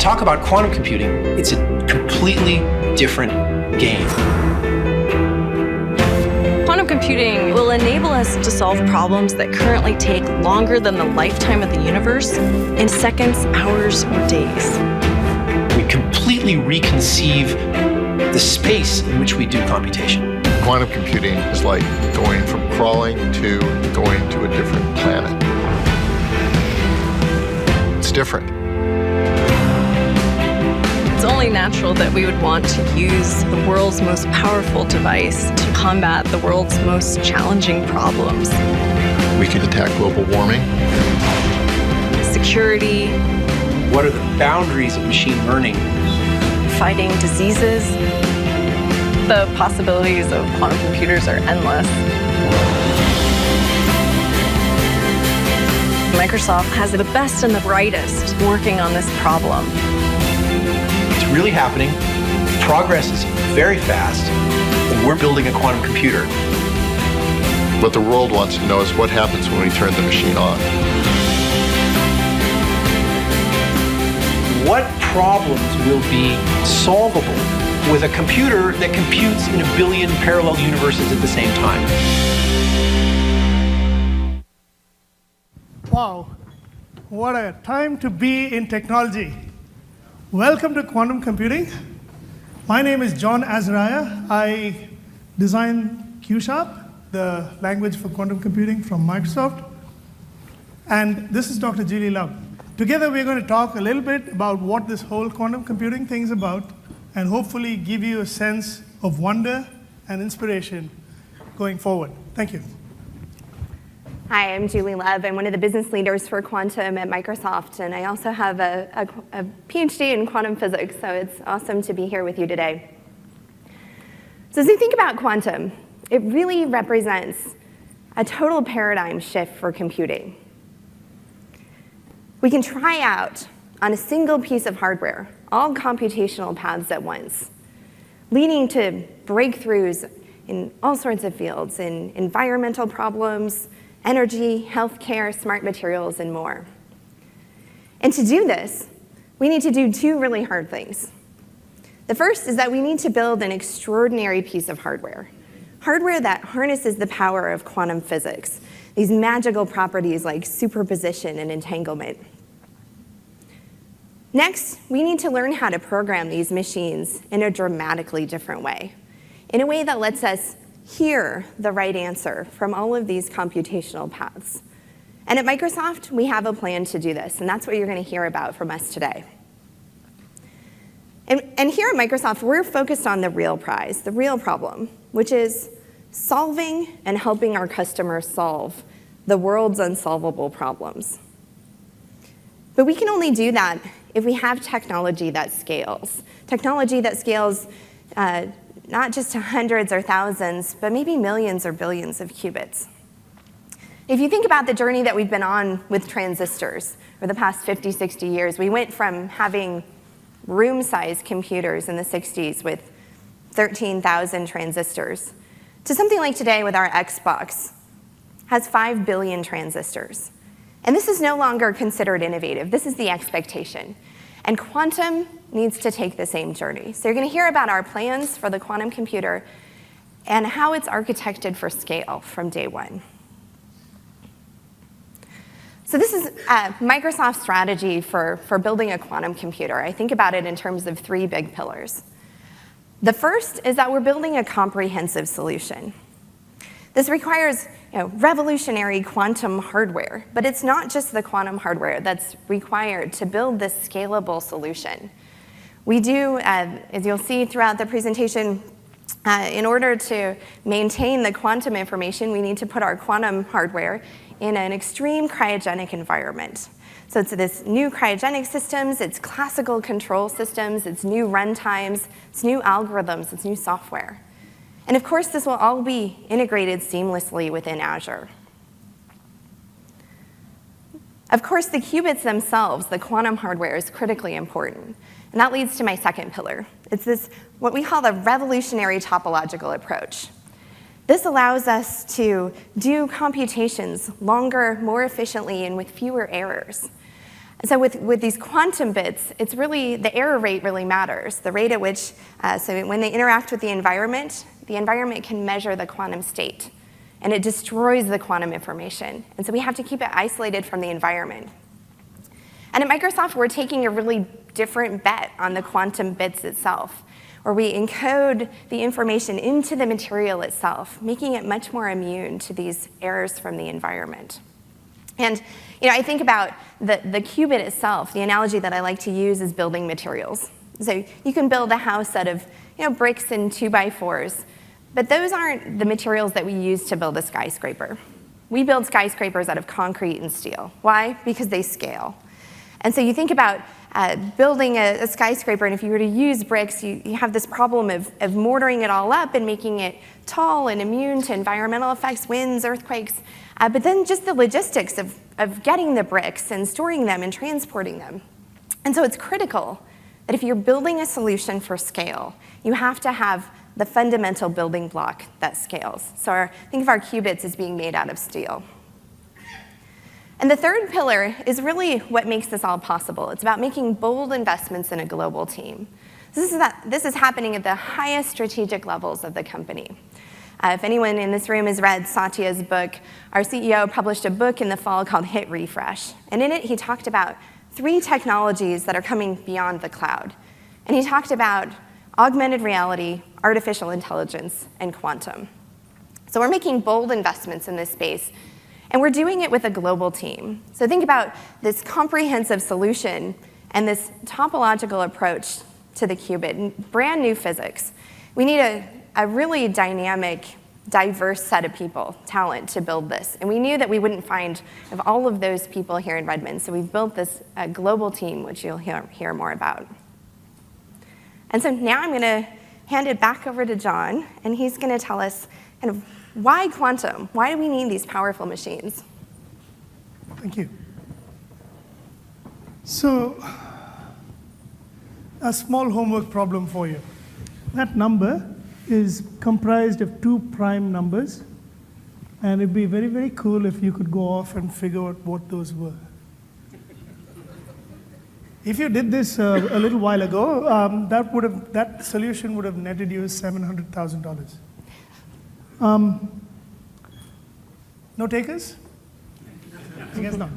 talk about quantum computing, it's a completely different game. Quantum computing will enable us to solve problems that currently take longer than the lifetime of the universe in seconds, hours, or days. We completely reconceive the space in which we do computation. Quantum computing is like going from crawling to going to a different planet. It's different. It's only natural that we would want to use the world's most powerful device to combat the world's most challenging problems. We can attack global warming. Security. What are the boundaries of machine learning? Fighting diseases. The possibilities of quantum computers are endless. Microsoft has the best and the brightest working on this problem. It's really happening. Progress is very fast. And we're building a quantum computer. What the world wants to know is what happens when we turn the machine on. What problems will be solvable with a computer that computes in a billion parallel universes at the same time? Wow, what a time to be in technology. Welcome to quantum computing. My name is John Azariah. I design Q#, the language for quantum computing from Microsoft. And this is Dr. Julie Love. Together we're going to talk a little bit about what this whole quantum computing thing is about, and hopefully give you a sense of wonder and inspiration going forward. Thank you. Hi, I'm Julie Love. I'm one of the business leaders for quantum at Microsoft, and I also have a PhD in quantum physics, so it's awesome to be here with you today. So as we think about quantum, it really represents a total paradigm shift for computing. We can try out on a single piece of hardware all computational paths at once, leading to breakthroughs in all sorts of fields, in environmental problems, energy, healthcare, smart materials, and more. And to do this, we need to do two really hard things. The first is that we need to build an extraordinary piece of hardware that harnesses the power of quantum physics, these magical properties like superposition and entanglement. Next, we need to learn how to program these machines in a dramatically different way, in a way that lets us hear the right answer from all of these computational paths. And at Microsoft, we have a plan to do this, and that's what you're going to hear about from us today. And here at Microsoft, we're focused on the real prize, the real problem, which is solving and helping our customers solve the world's unsolvable problems. But we can only do that if we have technology that scales not just to hundreds or thousands, but maybe millions or billions of qubits. If you think about the journey that we've been on with transistors for the past 50, 60 years, we went from having room-sized computers in the 60s with 13,000 transistors to something like today with our Xbox has 5 billion transistors. And this is no longer considered innovative. This is the expectation. And quantum needs to take the same journey. So you're going to hear about our plans for the quantum computer and how it's architected for scale from day one. So this is Microsoft's strategy for building a quantum computer. I think about it in terms of 3 big pillars. The first is that we're building a comprehensive solution. This requires revolutionary quantum hardware, but it's not just the quantum hardware that's required to build this scalable solution. We do, as you'll see throughout the presentation, in order to maintain the quantum information, we need to put our quantum hardware in an extreme cryogenic environment. So it's this new cryogenic systems, it's classical control systems, it's new runtimes, it's new algorithms, it's new software. And of course, this will all be integrated seamlessly within Azure. Of course, the qubits themselves, the quantum hardware, is critically important. And that leads to my second pillar. It's this, what we call the revolutionary topological approach. This allows us to do computations longer, more efficiently, and with fewer errors. So with these quantum bits, it's really, the error rate really matters. The rate at which, so when they interact with the environment can measure the quantum state, and it destroys the quantum information. And so we have to keep it isolated from the environment. And at Microsoft, we're taking a really different bet on the quantum bits itself, where we encode the information into the material itself, making it much more immune to these errors from the environment. And I think about the qubit itself. The analogy that I like to use is building materials. So you can build a house out of bricks and 2x4s, but those aren't the materials that we use to build a skyscraper. We build skyscrapers out of concrete and steel. Why? Because they scale. And so you think about building a skyscraper, and if you were to use bricks, you have this problem of mortaring it all up and making it tall and immune to environmental effects, winds, earthquakes, but then just the logistics of getting the bricks and storing them and transporting them. And so it's critical that if you're building a solution for scale, you have to have the fundamental building block that scales. So think of our qubits as being made out of steel. And the third pillar is really what makes this all possible. It's about making bold investments in a global team. This is happening at the highest strategic levels of the company. If anyone in this room has read Satya's book, our CEO published a book in the fall called Hit Refresh. And in it, he talked about 3 technologies that are coming beyond the cloud. And he talked about augmented reality, artificial intelligence, and quantum. So we're making bold investments in this space, and we're doing it with a global team. So think about this comprehensive solution and this topological approach to the qubit, brand new physics. We need a really dynamic, diverse set of people, talent, to build this. And we knew that we wouldn't find of all of those people here in Redmond, so we've built this global team, which you'll hear more about. And so now I'm going to hand it back over to John, and he's going to tell us kind of why quantum? Why do we need these powerful machines? Thank you. So, a small homework problem for you. That number is comprised of 2 prime numbers, and it'd be very, very cool if you could go off and figure out what those were. If you did this a little while ago, that solution would have netted you $700,000. No takers? I guess not.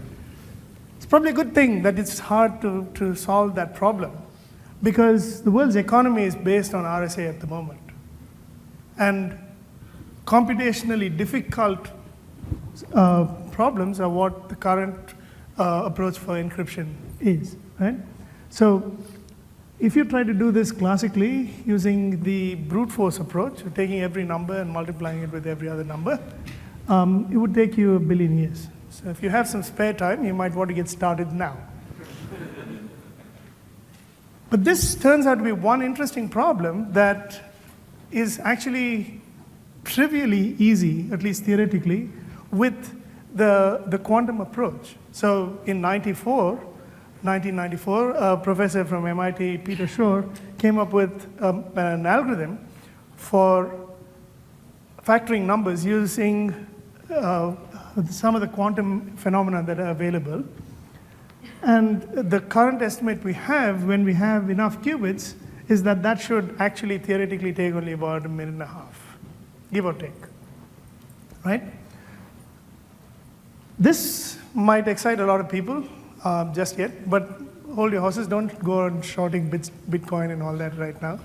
It's probably a good thing that it's hard to solve that problem, because the world's economy is based on RSA at the moment. And computationally difficult problems are what the current approach for encryption is, right? So if you try to do this classically using the brute force approach, taking every number and multiplying it with every other number, it would take you 1 billion years. So if you have some spare time, you might want to get started now. But this turns out to be one interesting problem that is actually trivially easy, at least theoretically, with the quantum approach. So in 1994, a professor from MIT, Peter Shor, came up with an algorithm for factoring numbers using some of the quantum phenomena that are available. And the current estimate we have, when we have enough qubits, is that that should actually theoretically take only about 1.5 minutes, give or take, right? This might excite a lot of people just yet, but hold your horses, don't go on shorting Bitcoin and all that right now.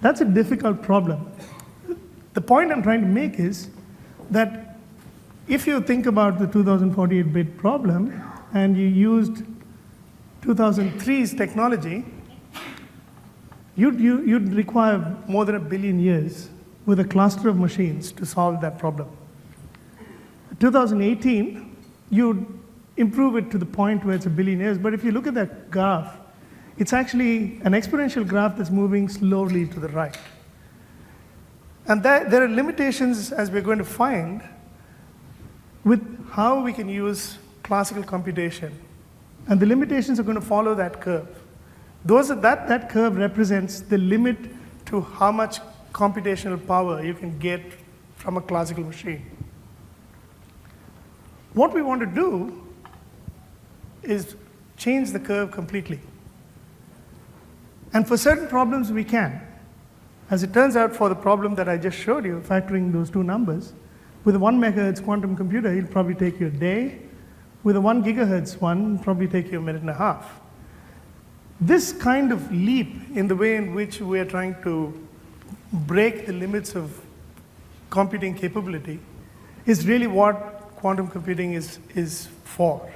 That's a difficult problem. The point I'm trying to make is that if you think about the 2048-bit problem and you used 2003's technology, you'd require more than 1 billion years with a cluster of machines to solve that problem. 2018, you'd improve it to the point where it's 1 billion years, but if you look at that graph, it's actually an exponential graph that's moving slowly to the right. And there are limitations, as we're going to find, with how we can use classical computation. And the limitations are going to follow that curve. That curve represents the limit to how much computational power you can get from a classical machine. What we want to do is change the curve completely. And for certain problems, we can. As it turns out, for the problem that I just showed you, factoring those two numbers, with a 1 megahertz quantum computer, it'll probably take you a day. With a 1 gigahertz one, it'll probably take you a minute and a half. This kind of leap in the way in which we are trying to break the limits of computing capability is really what quantum computing is for.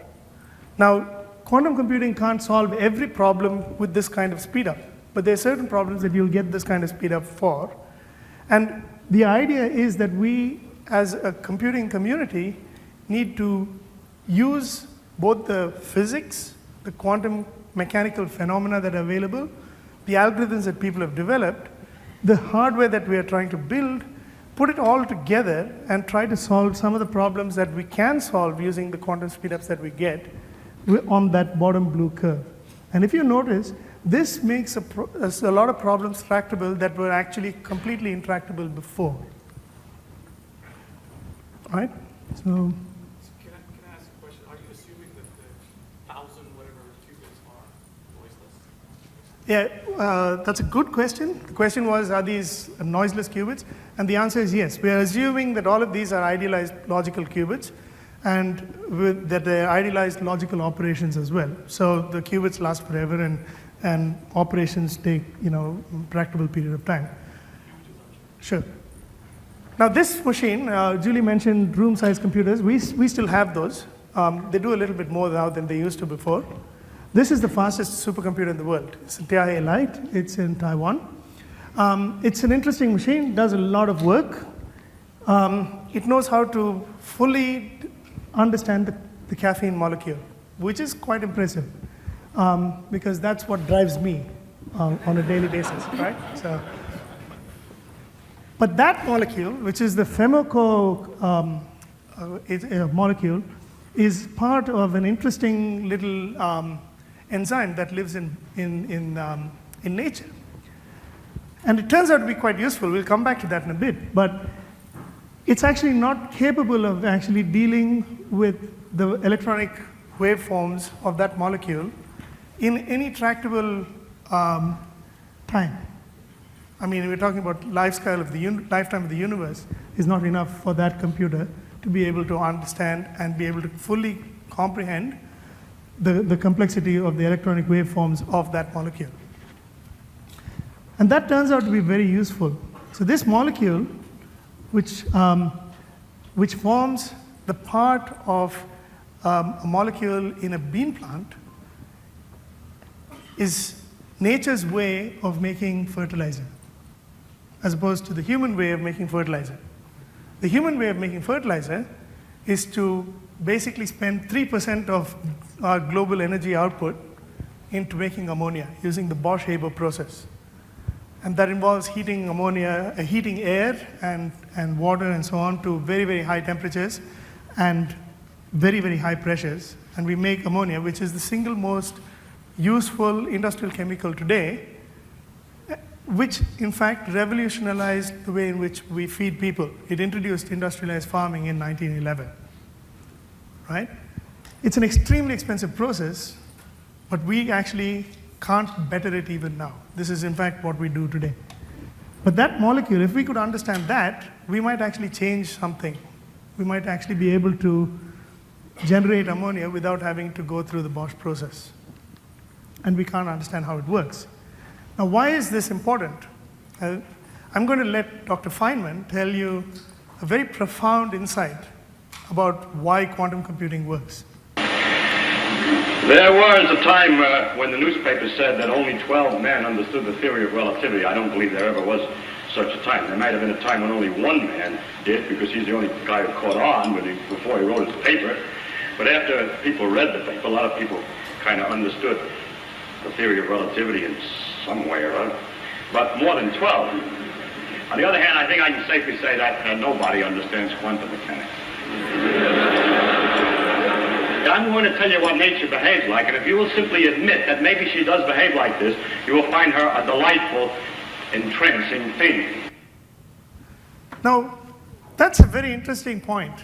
Now, quantum computing can't solve every problem with this kind of speed up, but there are certain problems that you'll get this kind of speed up for. And the idea is that we, as a computing community, need to use both the physics, the quantum mechanical phenomena that are available, the algorithms that people have developed, the hardware that we are trying to build, put it all together and try to solve some of the problems that we can solve using the quantum speedups that we get on that bottom blue curve. And if you notice, this makes a lot of problems tractable that were actually completely intractable before. All right? So can I ask a question? Are you assuming that the 1,000 whatever qubits are noiseless? yeah, that's a good question. The question was, are these noiseless qubits? And the answer is yes. We are assuming that all of these are idealized logical qubits, and that they're idealized logical operations as well. So the qubits last forever, and operations take, a practical period of time. Sure. Now this machine, Julie mentioned room-sized computers. We still have those. They do a little bit more now than they used to before. This is the fastest supercomputer in the world. It's a TIA Lite. It's in Taiwan. It's an interesting machine. Does a lot of work. It knows how to fully understand the caffeine molecule, which is quite impressive, because that's what drives me on a daily basis, right? So, but that molecule, which is the Femoco molecule, is part of an interesting little enzyme that lives in nature. And it turns out to be quite useful. We'll come back to that in a bit. But it's actually not capable of actually dealing with the electronic waveforms of that molecule in any tractable time. I mean, we're talking about lifetime of the universe is not enough for that computer to be able to understand and be able to fully comprehend the complexity of the electronic waveforms of that molecule. And that turns out to be very useful. So this molecule, which forms the part of a molecule in a bean plant, is nature's way of making fertilizer, as opposed to the human way of making fertilizer. The human way of making fertilizer is to basically spend 3% of our global energy output into making ammonia using the Bosch-Haber process. And that involves heating ammonia, heating air and water and so on to very, very high temperatures and very, very high pressures. And we make ammonia, which is the single most useful industrial chemical today, which in fact revolutionized the way in which we feed people. It introduced industrialized farming in 1911, right? It's an extremely expensive process, but we actually can't better it even now. This is in fact what we do today. But that molecule, if we could understand that, we might actually change something. We might actually be able to generate ammonia without having to go through the Bosch process. And we can't understand how it works. Now, why is this important? I'm going to let Dr. Feynman tell you a very profound insight about why quantum computing works. There was a time when the newspaper said that only 12 men understood the theory of relativity. I don't believe there ever was such a time. There might have been a time when only one man did, because he's the only guy who caught on before he wrote his paper. But after people read the paper, a lot of people kind of understood the theory of relativity in some way or other. But more than 12. On the other hand, I think I can safely say that nobody understands quantum mechanics. I'm going to tell you what nature behaves like, and if you will simply admit that maybe she does behave like this, you will find her a delightful, entrancing thing. Now, that's a very interesting point.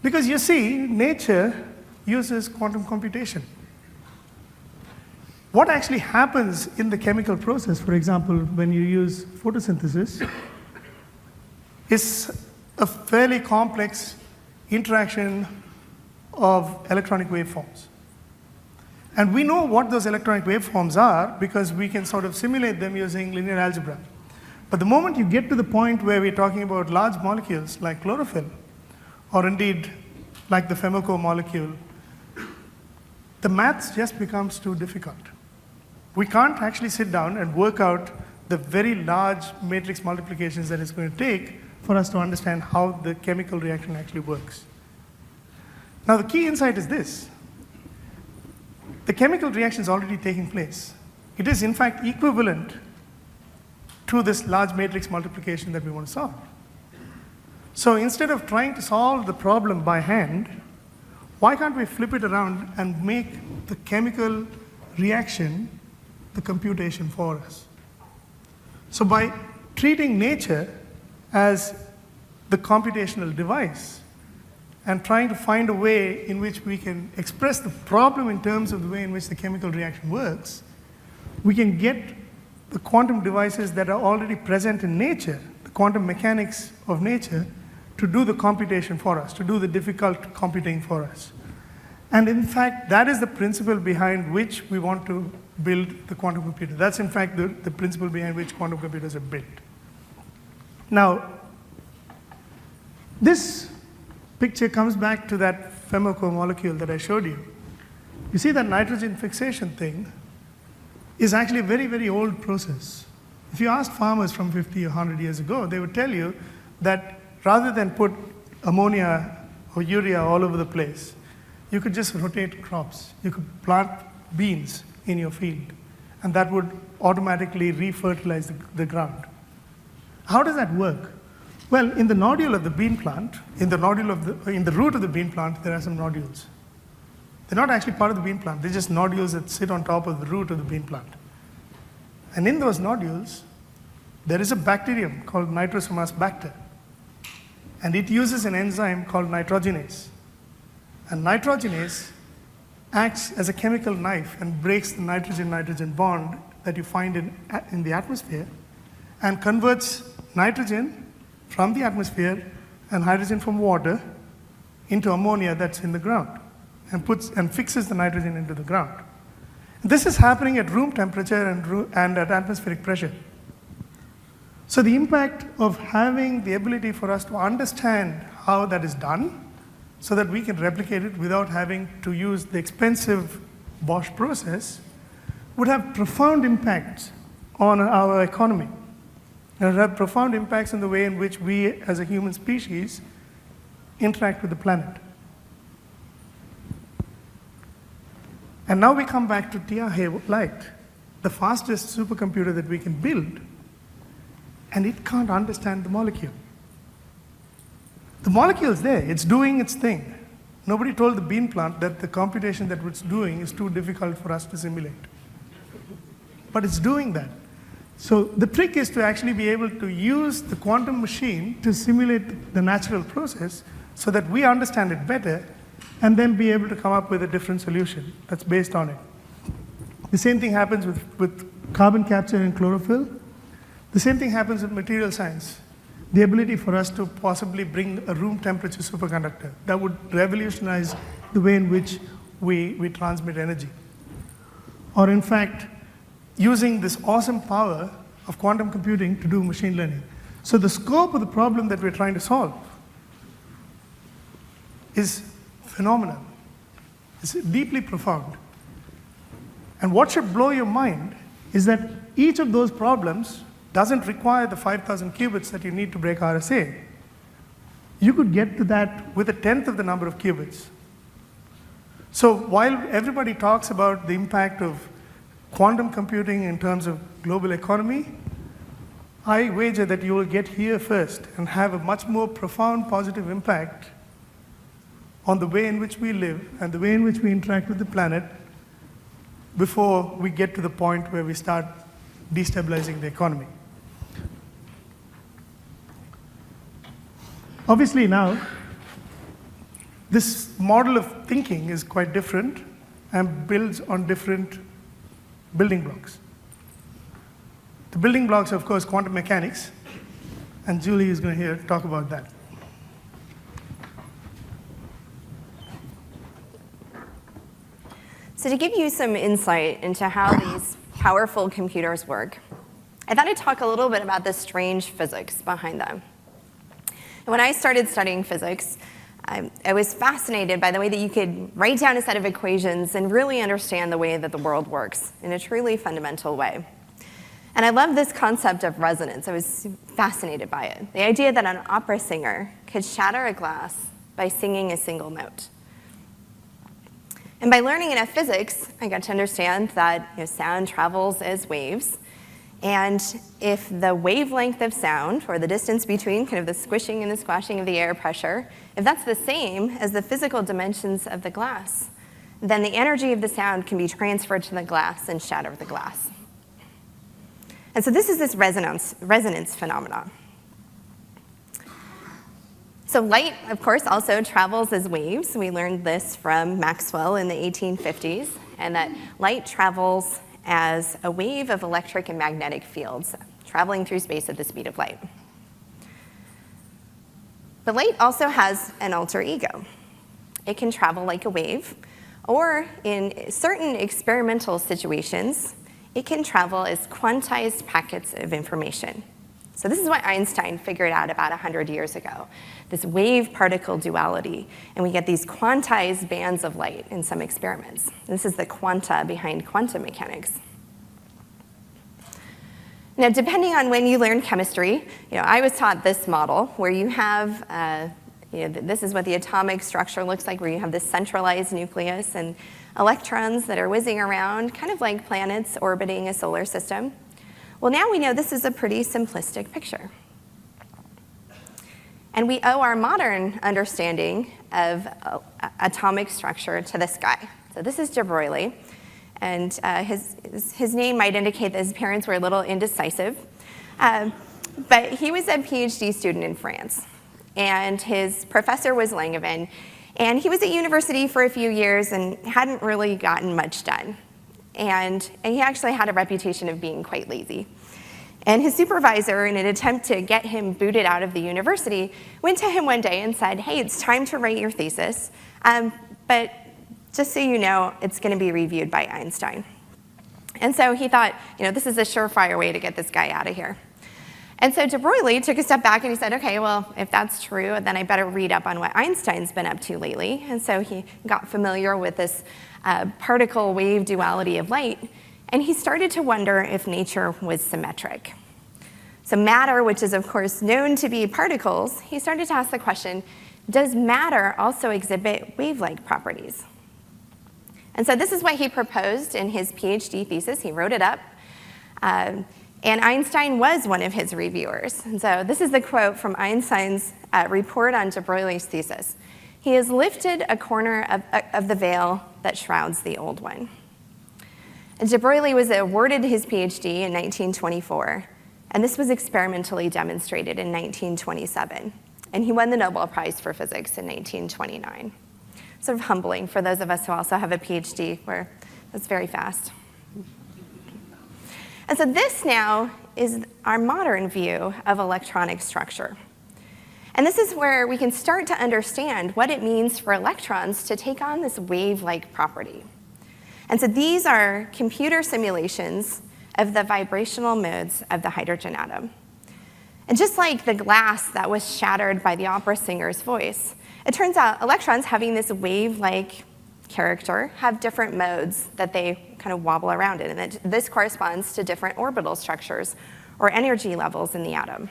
Because you see, nature uses quantum computation. What actually happens in the chemical process, for example, when you use photosynthesis, is a fairly complex interaction of electronic waveforms. And we know what those electronic waveforms are because we can sort of simulate them using linear algebra. But the moment you get to the point where we're talking about large molecules like chlorophyll, or indeed like the Femoco molecule, the maths just becomes too difficult. We can't actually sit down and work out the very large matrix multiplications that it's going to take for us to understand how the chemical reaction actually works. Now, the key insight is this. The chemical reaction is already taking place. It is, in fact, equivalent to this large matrix multiplication that we want to solve. So instead of trying to solve the problem by hand, why can't we flip it around and make the chemical reaction the computation for us? So by treating nature as the computational device and trying to find a way in which we can express the problem in terms of the way in which the chemical reaction works, we can get the quantum devices that are already present in nature, the quantum mechanics of nature, to do the computation for us, to do the difficult computing for us. And in fact, that is the principle behind which we want to build the quantum computer. That's in fact the principle behind which quantum computers are built. Now, this picture comes back to that Femoco molecule that I showed you. You see that nitrogen fixation thing is actually a very, very old process. If you asked farmers from 50 or 100 years ago, they would tell you that rather than put ammonia or urea all over the place, you could just rotate crops. You could plant beans in your field, and that would automatically refertilize the ground. How does that work? Well, in the nodule of the bean plant, in the root of the bean plant, there are some nodules. They're not actually part of the bean plant. They're just nodules that sit on top of the root of the bean plant. And in those nodules, there is a bacterium called Nitrosomas bacter. And it uses an enzyme called nitrogenase. And nitrogenase acts as a chemical knife and breaks the nitrogen-nitrogen bond that you find in the atmosphere and converts nitrogen from the atmosphere and hydrogen from water into ammonia that's in the ground and fixes the nitrogen into the ground. This is happening at room temperature and at atmospheric pressure. So the impact of having the ability for us to understand how that is done so that we can replicate it without having to use the expensive Bosch process would have profound impacts on our economy. It would have profound impacts on the way in which we as a human species interact with the planet. And now we come back to TR Light, the fastest supercomputer that we can build, and it can't understand the molecule. The molecule is there, it's doing its thing. Nobody told the bean plant that the computation that it's doing is too difficult for us to simulate. But it's doing that. So the trick is to actually be able to use the quantum machine to simulate the natural process so that we understand it better and then be able to come up with a different solution that's based on it. The same thing happens with carbon capture in chlorophyll. The same thing happens with material science. The ability for us to possibly bring a room temperature superconductor that would revolutionize the way in which we transmit energy. Or in fact, using this awesome power of quantum computing to do machine learning. So the scope of the problem that we're trying to solve is phenomenal. It's deeply profound. And what should blow your mind is that each of those problems doesn't require the 5,000 qubits that you need to break RSA. You could get to that with 1/10 of the number of qubits. So while everybody talks about the impact of quantum computing in terms of global economy, I wager that you will get here first and have a much more profound positive impact on the way in which we live and the way in which we interact with the planet before we get to the point where we start destabilizing the economy. Obviously now, This model of thinking is quite different and builds on different building blocks. The building blocks are, of course, quantum mechanics, and Julie is going to talk about that. So to give you some insight into how these powerful computers work, I thought I'd talk a little bit about the strange physics behind them. And when I started studying physics, I was fascinated by the way that you could write down a set of equations and really understand the way that the world works in a truly fundamental way. And I love this concept of resonance. I was fascinated by it. The idea that an opera singer could shatter a glass by singing a single note. And by learning enough physics, I got to understand that sound travels as waves. And if the wavelength of sound, or the distance between kind of the squishing and the squashing of the air pressure, if that's the same as the physical dimensions of the glass, then the energy of the sound can be transferred to the glass and shatter the glass. And so this is this resonance phenomenon. So light, of course, also travels as waves. We learned this from Maxwell in the 1850s, and that light travels as a wave of electric and magnetic fields traveling through space at the speed of light. But light also has an alter ego. It can travel like a wave, or in certain experimental situations, it can travel as quantized packets of information. So this is what Einstein figured out about 100 years ago, this wave-particle duality, and we get these quantized bands of light in some experiments. This is the quanta behind quantum mechanics. Now, depending on when you learn chemistry, I was taught this model where you have, this is what the atomic structure looks like, where you have this centralized nucleus and electrons that are whizzing around, kind of like planets orbiting a solar system. Well, now we know this is a pretty simplistic picture. And we owe our modern understanding of atomic structure to this guy. So this is de Broglie, and his name might indicate that his parents were a little indecisive. But he was a PhD student in France, and his professor was Langevin, and he was at university for a few years and hadn't really gotten much done. And he actually had a reputation of being quite lazy. And his supervisor, in an attempt to get him booted out of the university, went to him one day and said, hey, it's time to write your thesis, but just so you know, it's going to be reviewed by Einstein. And so he thought, this is a surefire way to get this guy out of here. And so de Broglie took a step back and he said, okay, well, if that's true, then I better read up on what Einstein's been up to lately. And so he got familiar with this particle-wave duality of light, and he started to wonder if nature was symmetric. So matter, which is, of course, known to be particles, he started to ask the question, does matter also exhibit wave-like properties? And so this is what he proposed in his PhD thesis. He wrote it up. And Einstein was one of his reviewers. And so this is the quote from Einstein's report on de Broglie's thesis. He has lifted a corner of the veil that shrouds the old one. And de Broglie was awarded his PhD in 1924, and this was experimentally demonstrated in 1927. And he won the Nobel Prize for Physics in 1929. Sort of humbling for those of us who also have a PhD, where that's very fast. And so this now is our modern view of electronic structure. And this is where we can start to understand what it means for electrons to take on this wave-like property. And so these are computer simulations of the vibrational modes of the hydrogen atom. And just like the glass that was shattered by the opera singer's voice, it turns out electrons having this wave-like character have different modes that they kind of wobble around in, and this corresponds to different orbital structures or energy levels in the atom.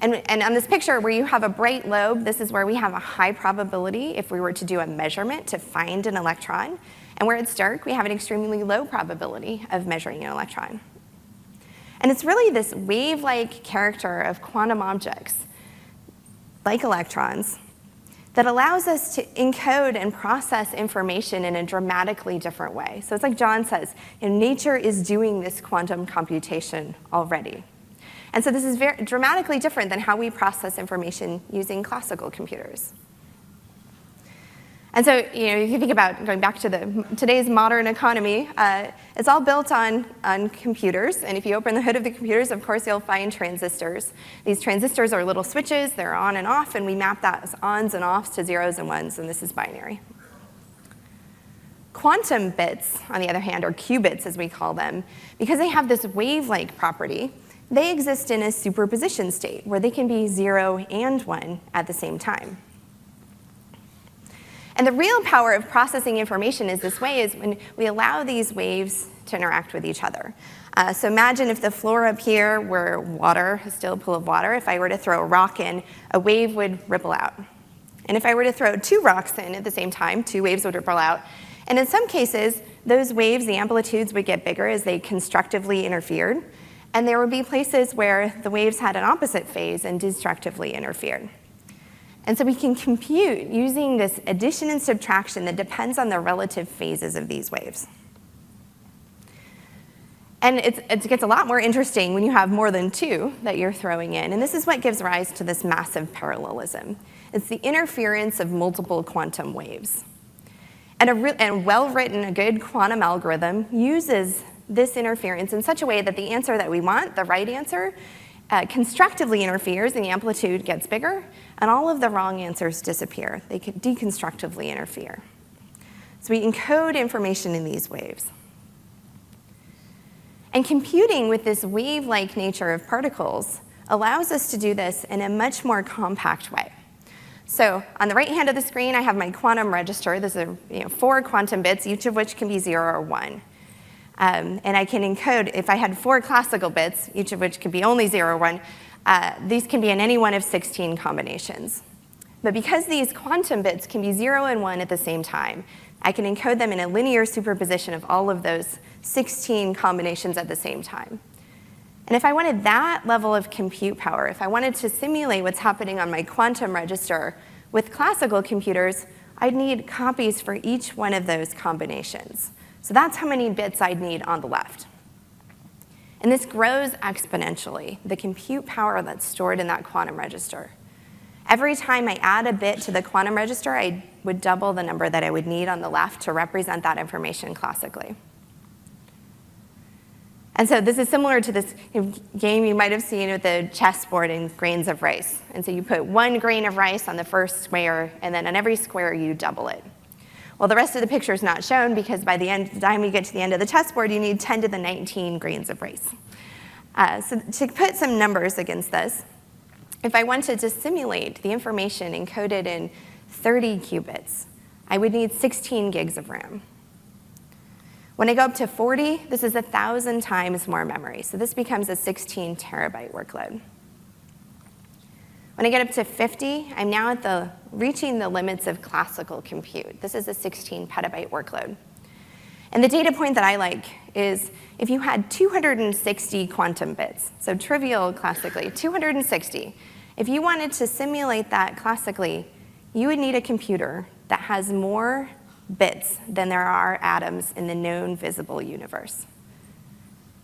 And on this picture where you have a bright lobe, this is where we have a high probability if we were to do a measurement to find an electron. And where it's dark, we have an extremely low probability of measuring an electron. And it's really this wave-like character of quantum objects, like electrons, that allows us to encode and process information in a dramatically different way. So it's like John says, nature is doing this quantum computation already. And so this is very dramatically different than how we process information using classical computers. And so, if you think about going back to today's modern economy, it's all built on computers. And if you open the hood of the computers, of course, you'll find transistors. These transistors are little switches. They're on and off, and we map that as ons and offs to zeros and ones, and this is binary. Quantum bits, on the other hand, or qubits as we call them, because they have this wave-like property, they exist in a superposition state where they can be 0 and 1 at the same time. And the real power of processing information is when we allow these waves to interact with each other. So imagine if the floor up here were water, a still pool of water. If I were to throw a rock in, a wave would ripple out. And if I were to throw 2 rocks in at the same time, 2 waves would ripple out. And in some cases, those waves, the amplitudes would get bigger as they constructively interfered. And there would be places where the waves had an opposite phase and destructively interfered. And so we can compute using this addition and subtraction that depends on the relative phases of these waves. And it gets a lot more interesting when you have more than 2 that you're throwing in. And this is what gives rise to this massive parallelism. It's the interference of multiple quantum waves. And a well-written, a good quantum algorithm uses this interference in such a way that the answer that we want, the right answer, constructively interferes and the amplitude gets bigger, and all of the wrong answers disappear. They can deconstructively interfere. So we encode information in these waves. And computing with this wave-like nature of particles allows us to do this in a much more compact way. So on the right hand of the screen, I have my quantum register. This is 4 quantum bits, each of which can be 0 or 1. And I can encode, if I had 4 classical bits, each of which could be only 0 or 1, these can be in any one of 16 combinations. But because these quantum bits can be 0 and 1 at the same time, I can encode them in a linear superposition of all of those 16 combinations at the same time. And if I wanted that level of compute power, if I wanted to simulate what's happening on my quantum register with classical computers, I'd need copies for each one of those combinations. So that's how many bits I'd need on the left. And this grows exponentially, the compute power that's stored in that quantum register. Every time I add a bit to the quantum register, I would double the number that I would need on the left to represent that information classically. And so this is similar to this game you might have seen with the chessboard and grains of rice. And so you put 1 grain of rice on the first square, and then on every square you double it. Well, the rest of the picture is not shown because by the time you get to the end of the chessboard, you need 10 to the 19 grains of rice. So to put some numbers against this, if I wanted to simulate the information encoded in 30 qubits, I would need 16 gigs of RAM. When I go up to 40, this is 1,000 times more memory. So this becomes a 16 terabyte workload. When I get up to 50, I'm now reaching the limits of classical compute. This is a 16 petabyte workload. And the data point that I like is if you had 260 quantum bits, so trivial classically, 260, if you wanted to simulate that classically, you would need a computer that has more bits than there are atoms in the known visible universe.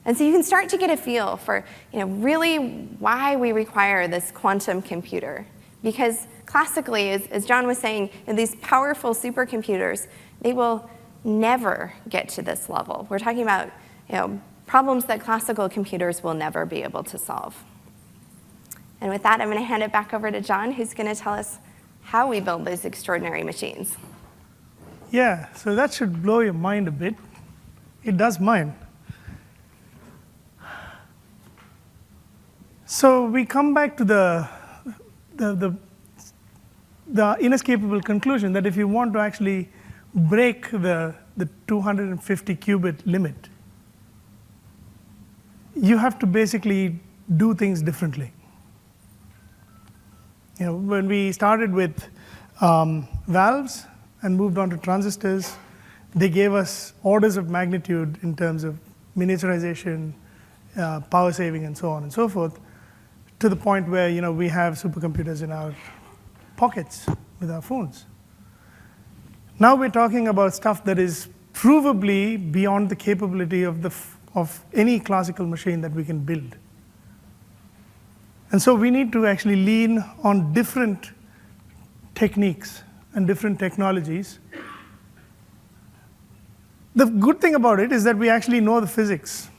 And so you can start to get a feel for really why we require this quantum computer. Because classically, as John was saying, these powerful supercomputers, they will never get to this level. We're talking about problems that classical computers will never be able to solve. And with that, I'm going to hand it back over to John, who's going to tell us how we build those extraordinary machines. Yeah, so that should blow your mind a bit. It does mine. So we come back to the inescapable conclusion that if you want to actually break the 250 qubit limit, you have to basically do things differently. When we started with valves and moved on to transistors, they gave us orders of magnitude in terms of miniaturization, power saving, and so on and so forth, to the point where we have supercomputers in our pockets with our phones. Now we're talking about stuff that is provably beyond the capability of any classical machine that we can build. And so we need to actually lean on different techniques and different technologies. The good thing about it is that we actually know the physics.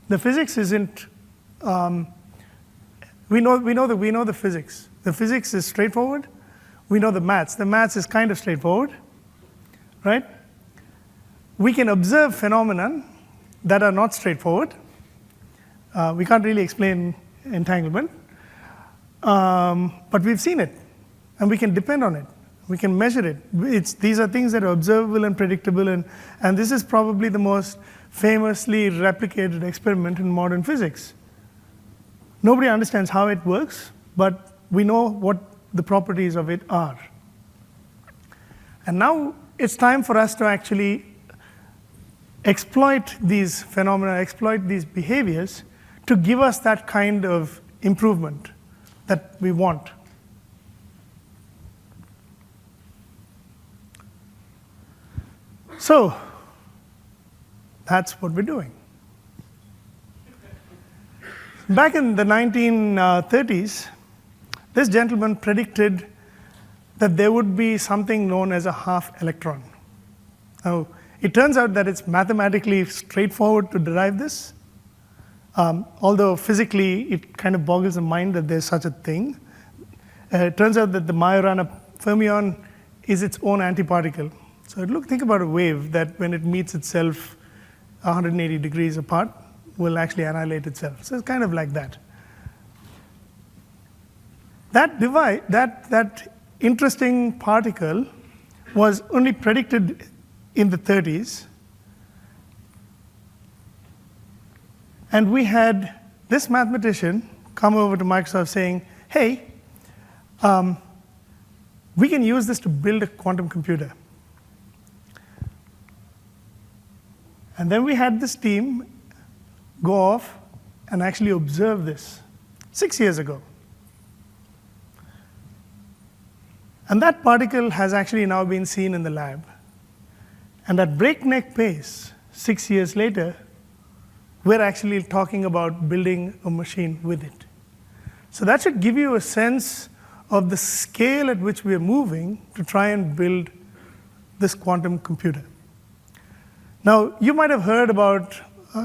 The physics isn't, we know the physics. The physics is straightforward. We know the maths. The maths is kind of straightforward, right? We can observe phenomena that are not straightforward. We can't really explain entanglement, but we've seen it, and we can depend on it. We can measure it. These are things that are observable and predictable, and this is probably the most famously replicated experiment in modern physics. Nobody understands how it works, but we know what the properties of it are. And now it's time for us to actually exploit these phenomena, exploit these behaviors to give us that kind of improvement that we want. So that's what we're doing. Back in the 1930s, this gentleman predicted that there would be something known as a half electron. Now, it turns out that it's mathematically straightforward to derive this, although physically it kind of boggles the mind that there's such a thing. It turns out that the Majorana fermion is its own antiparticle. So think about a wave that when it meets itself 180 degrees apart, will actually annihilate itself. So it's kind of like that. That interesting particle was only predicted in the 30s. And we had this mathematician come over to Microsoft saying, hey, we can use this to build a quantum computer. And then we had this team go off and actually observe this 6 years ago. And that particle has actually now been seen in the lab. And at breakneck pace, 6 years later, we're actually talking about building a machine with it. So that should give you a sense of the scale at which we're moving to try and build this quantum computer. Now, you might have heard about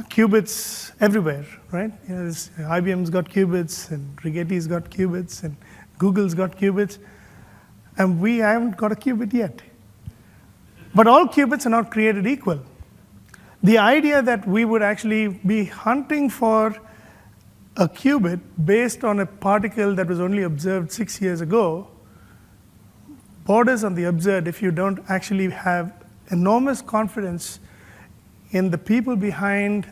qubits everywhere, right? IBM's got qubits, and Rigetti's got qubits, and Google's got qubits, and we haven't got a qubit yet. But all qubits are not created equal. The idea that we would actually be hunting for a qubit based on a particle that was only observed 6 years ago borders on the absurd if you don't actually have enormous confidence in the people behind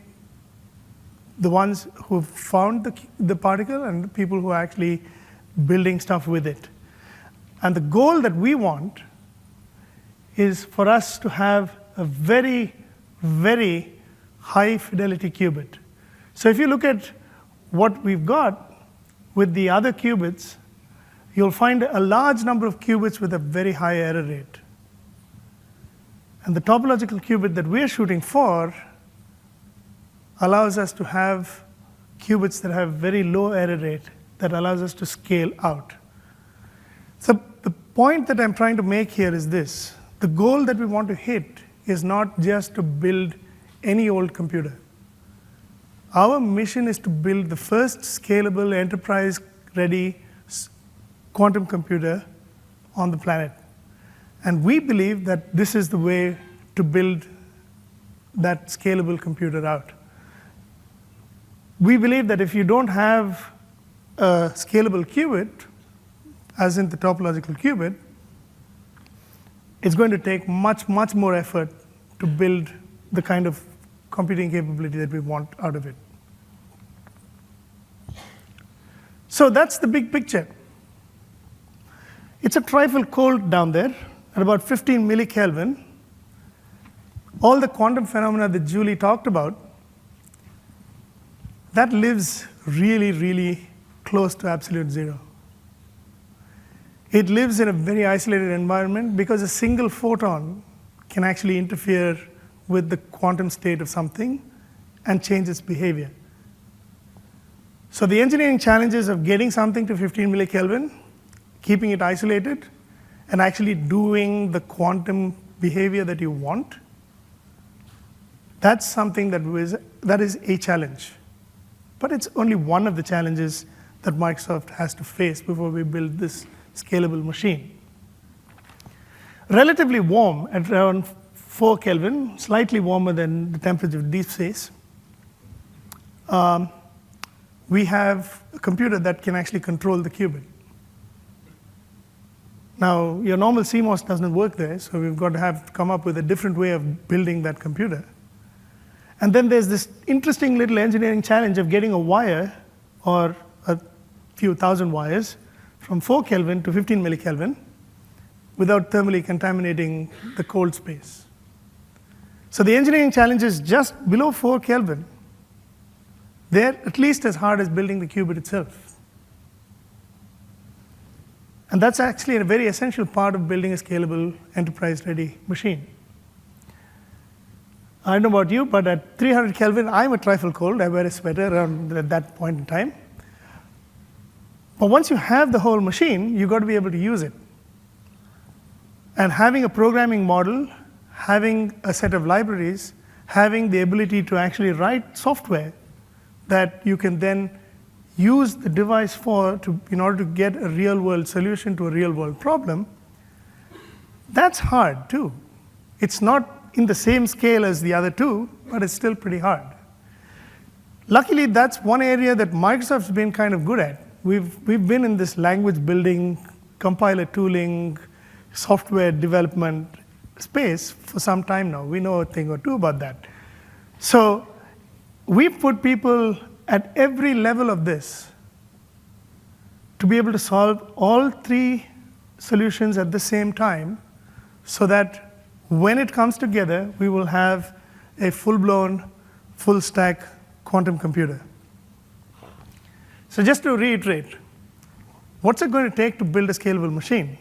the ones who found the particle and the people who are actually building stuff with it. And the goal that we want is for us to have a very, very high fidelity qubit. So if you look at what we've got with the other qubits, you'll find a large number of qubits with a very high error rate. And the topological qubit that we're shooting for allows us to have qubits that have very low error rate that allows us to scale out. So the point that I'm trying to make here is this. The goal that we want to hit is not just to build any old computer. Our mission is to build the first scalable, enterprise-ready quantum computer on the planet. And we believe that this is the way to build that scalable computer out. We believe that if you don't have a scalable qubit, as in the topological qubit, it's going to take much, much more effort to build the kind of computing capability that we want out of it. So that's the big picture. It's a trifle cold down there at about 15 millikelvin. All the quantum phenomena that Julie talked about, that lives really, really close to absolute zero. It lives in a very isolated environment because a single photon can actually interfere with the quantum state of something and change its behavior. So the engineering challenges of getting something to 15 millikelvin, keeping it isolated, and actually doing the quantum behavior that you want, that's something that is a challenge. But it's only one of the challenges that Microsoft has to face before we build this scalable machine. Relatively warm at around 4 Kelvin, slightly warmer than the temperature of deep space, we have a computer that can actually control the qubit. Now, your normal CMOS doesn't work there, so we've got to come up with a different way of building that computer. And then there's this interesting little engineering challenge of getting a wire, or a few thousand wires, from 4 Kelvin to 15 millikelvin without thermally contaminating the cold space. So the engineering challenge is just below 4 Kelvin. They're at least as hard as building the qubit itself. And that's actually a very essential part of building a scalable, enterprise-ready machine. I don't know about you, but at 300 Kelvin, I'm a trifle cold. I wear a sweater around at that point in time. But once you have the whole machine, you've got to be able to use it. And having a programming model, having a set of libraries, having the ability to actually write software that you can then use the device in order to get a real-world solution to a real-world problem, that's hard too. It's not in the same scale as the other two, but it's still pretty hard. Luckily, that's one area that Microsoft's been kind of good at. We've been in this language building, compiler tooling, software development space for some time now. We know a thing or two about that. So we've put people at every level of this to be able to solve all three solutions at the same time, so that when it comes together, we will have a full-blown, full-stack quantum computer. So just to reiterate, what's it going to take to build a scalable machine?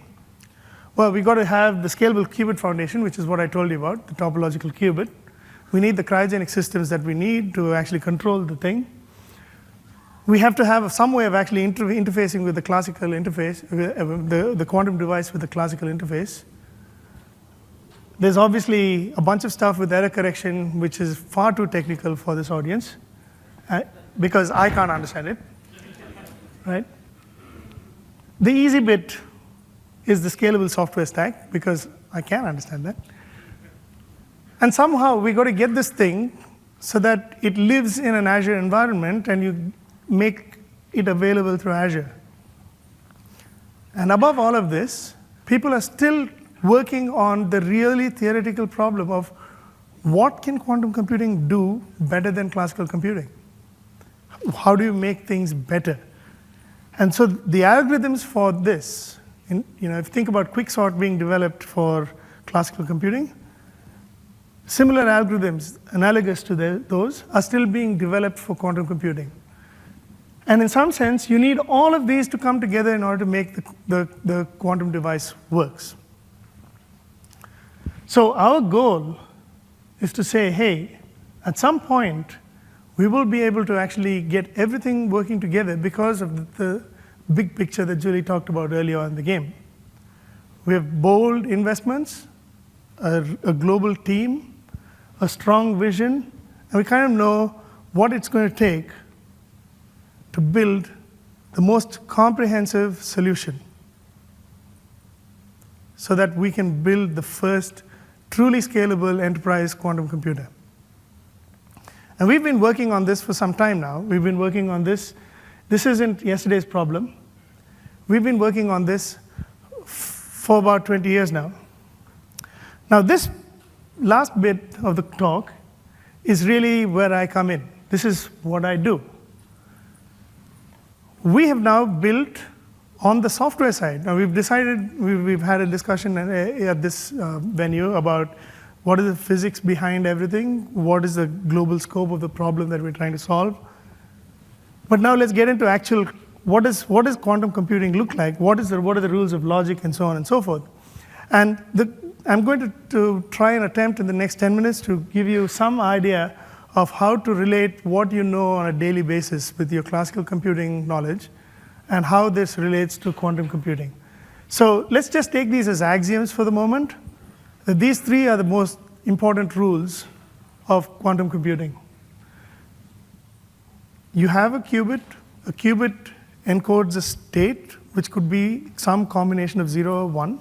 Well, we've got to have the scalable qubit foundation, which is what I told you about, the topological qubit. We need the cryogenic systems that we need to actually control the thing. We have to have some way of actually interfacing with the classical interface, the quantum device with the classical interface. There's obviously a bunch of stuff with error correction, which is far too technical for this audience, because I can't understand it, right? The easy bit is the scalable software stack, because I can understand that. And somehow we got to get this thing so that it lives in an Azure environment and you make it available through Azure. And above all of this, people are still working on the really theoretical problem of what can quantum computing do better than classical computing? How do you make things better? And so the algorithms for this, if you think about quicksort being developed for classical computing, similar algorithms analogous to those are still being developed for quantum computing. And in some sense, you need all of these to come together in order to make the quantum device works. So our goal is to say, hey, at some point, we will be able to actually get everything working together because of the big picture that Julie talked about earlier in the game. We have bold investments, a global team, a strong vision, and we kind of know what it's going to take to build the most comprehensive solution so that we can build the first truly scalable enterprise quantum computer. And we've been working on this for some time now. We've been working on this. This isn't yesterday's problem. We've been working on this for about 20 years now. Now, this last bit of the talk is really where I come in. This is what I do. We have now built on the software side. Now, we've decided, we've had a discussion at this venue about what is the physics behind everything, what is the global scope of the problem that we're trying to solve. But now let's get into actual, what does quantum computing look like? What are the rules of logic and so on and so forth? And I'm going to try and attempt in the next 10 minutes to give you some idea of how to relate what you know on a daily basis with your classical computing knowledge and how this relates to quantum computing. So let's just take these as axioms for the moment. These three are the most important rules of quantum computing. You have a qubit. A qubit encodes a state, which could be some combination of 0 or 1.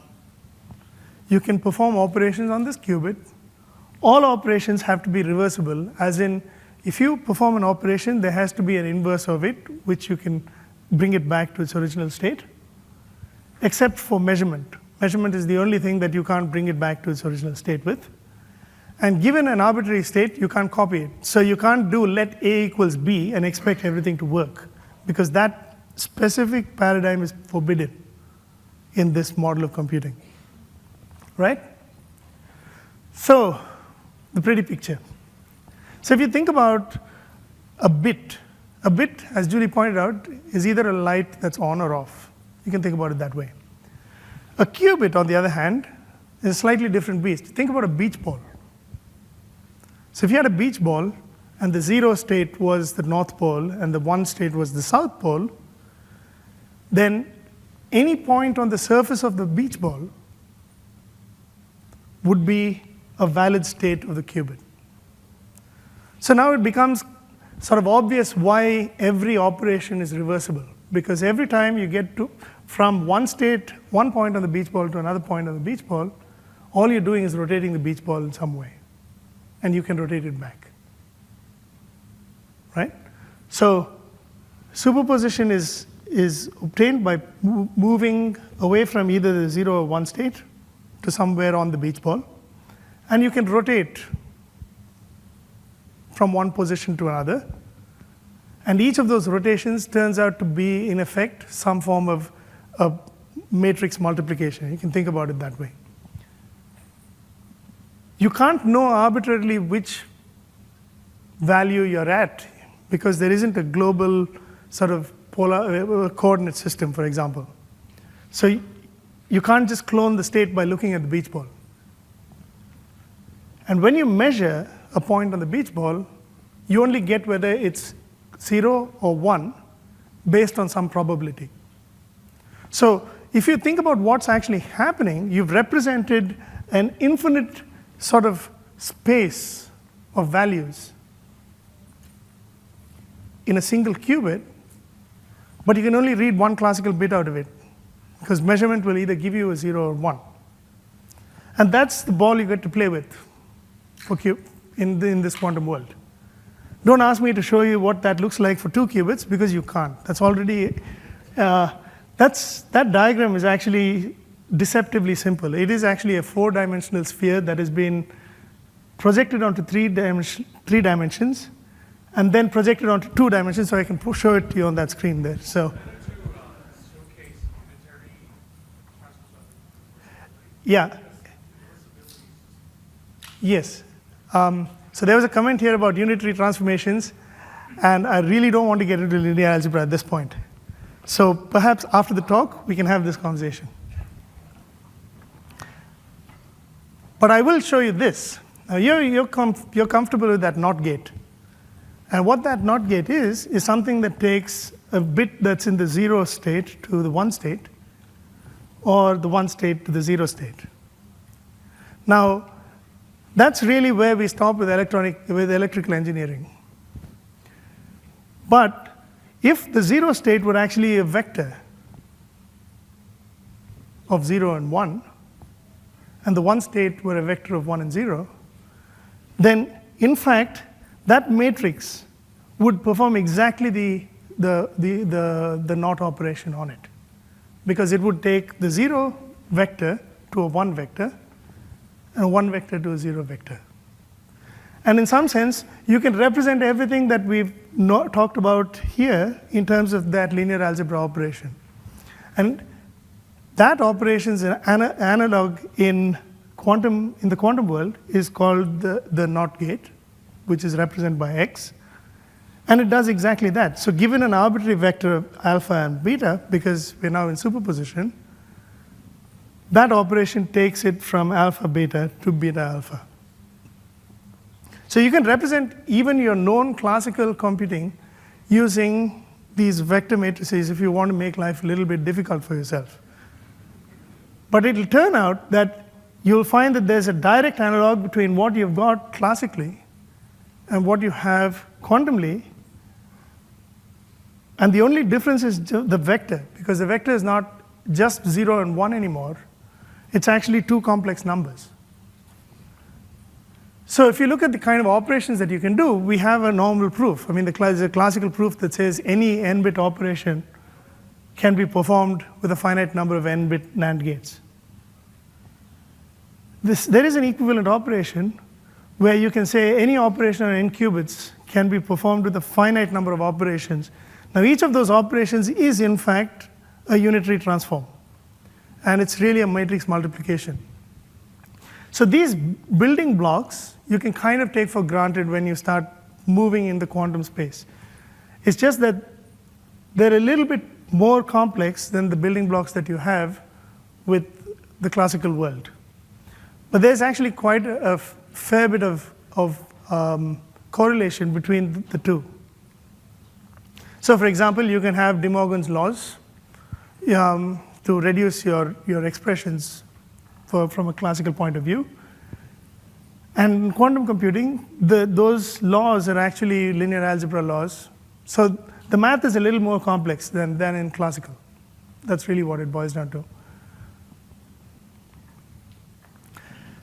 You can perform operations on this qubit. All operations have to be reversible, as in, if you perform an operation, there has to be an inverse of it, which you can bring it back to its original state, except for measurement. Measurement is the only thing that you can't bring it back to its original state with. And given an arbitrary state, you can't copy it. So you can't do let A equals B and expect everything to work, because that specific paradigm is forbidden in this model of computing, right? So, the pretty picture. So if you think about a bit, as Julie pointed out, is either a light that's on or off. You can think about it that way. A qubit, on the other hand, is a slightly different beast. Think about a beach ball. So if you had a beach ball, and the 0 state was the North Pole, and the 1 state was the South Pole, then any point on the surface of the beach ball would be a valid state of the qubit. So now it becomes sort of obvious why every operation is reversible, because every time you get to from one state, one point on the beach ball to another point on the beach ball, all you're doing is rotating the beach ball in some way, and you can rotate it back, right? So superposition is obtained by moving away from either the 0 or 1 state to somewhere on the beach ball, and you can rotate from one position to another. And each of those rotations turns out to be, in effect, some form of a matrix multiplication. You can think about it that way. You can't know arbitrarily which value you're at, because there isn't a global sort of polar coordinate system, for example. So you can't just clone the state by looking at the beach ball. And when you measure a point on the beach ball, you only get whether it's 0 or 1 based on some probability. So if you think about what's actually happening, you've represented an infinite sort of space of values in a single qubit, but you can only read one classical bit out of it, because measurement will either give you a 0 or 1. And that's the ball you get to play with for in this quantum world. Don't ask me to show you what that looks like for 2 qubits, because you can't. That's already, that diagram is actually deceptively simple. It is actually a 4-dimensional sphere that has been projected onto 3 dimensions, and then projected onto 2 dimensions, so I can show it to you on that screen there. So, yeah. Yes. So there was a comment here about unitary transformations, and I really don't want to get into linear algebra at this point. So perhaps after the talk, we can have this conversation. But I will show you this. Now you're comfortable with that NOT gate. And what that NOT gate is something that takes a bit that's in the 0 state to the 1 state, or the 1 state to the 0 state. Now, that's really where we stop with electrical engineering. But if the 0 state were actually a vector of 0 and 1, and the 1 state were a vector of 1 and 0, then in fact, that matrix would perform exactly the NOT operation on it, because it would take the 0 vector to a 1 vector, and a 1 vector to a 0 vector. And in some sense, you can represent everything that we've talked about here in terms of that linear algebra operation. And that operation is an analog in the quantum world is called the NOT gate, which is represented by X. And it does exactly that. So given an arbitrary vector of alpha and beta, because we're now in superposition, that operation takes it from alpha beta to beta alpha. So you can represent even your known classical computing using these vector matrices if you want to make life a little bit difficult for yourself. But it'll turn out that you'll find that there's a direct analog between what you've got classically and what you have quantumly. And the only difference is the vector, because the vector is not just 0 and 1 anymore. It's actually two complex numbers. So if you look at the kind of operations that you can do, we have a normal proof. I mean, there's a classical proof that says any n-bit operation can be performed with a finite number of n-bit NAND gates. There is an equivalent operation where you can say any operation on n qubits can be performed with a finite number of operations. Now, each of those operations is, in fact, a unitary transform. And it's really a matrix multiplication. So these building blocks, you can kind of take for granted when you start moving in the quantum space. It's just that they're a little bit more complex than the building blocks that you have with the classical world. But there's actually quite a fair bit of correlation between the two. So for example, you can have De Morgan's laws to reduce your expressions from a classical point of view. And in quantum computing, those laws are actually linear algebra laws. So the math is a little more complex than in classical. That's really what it boils down to.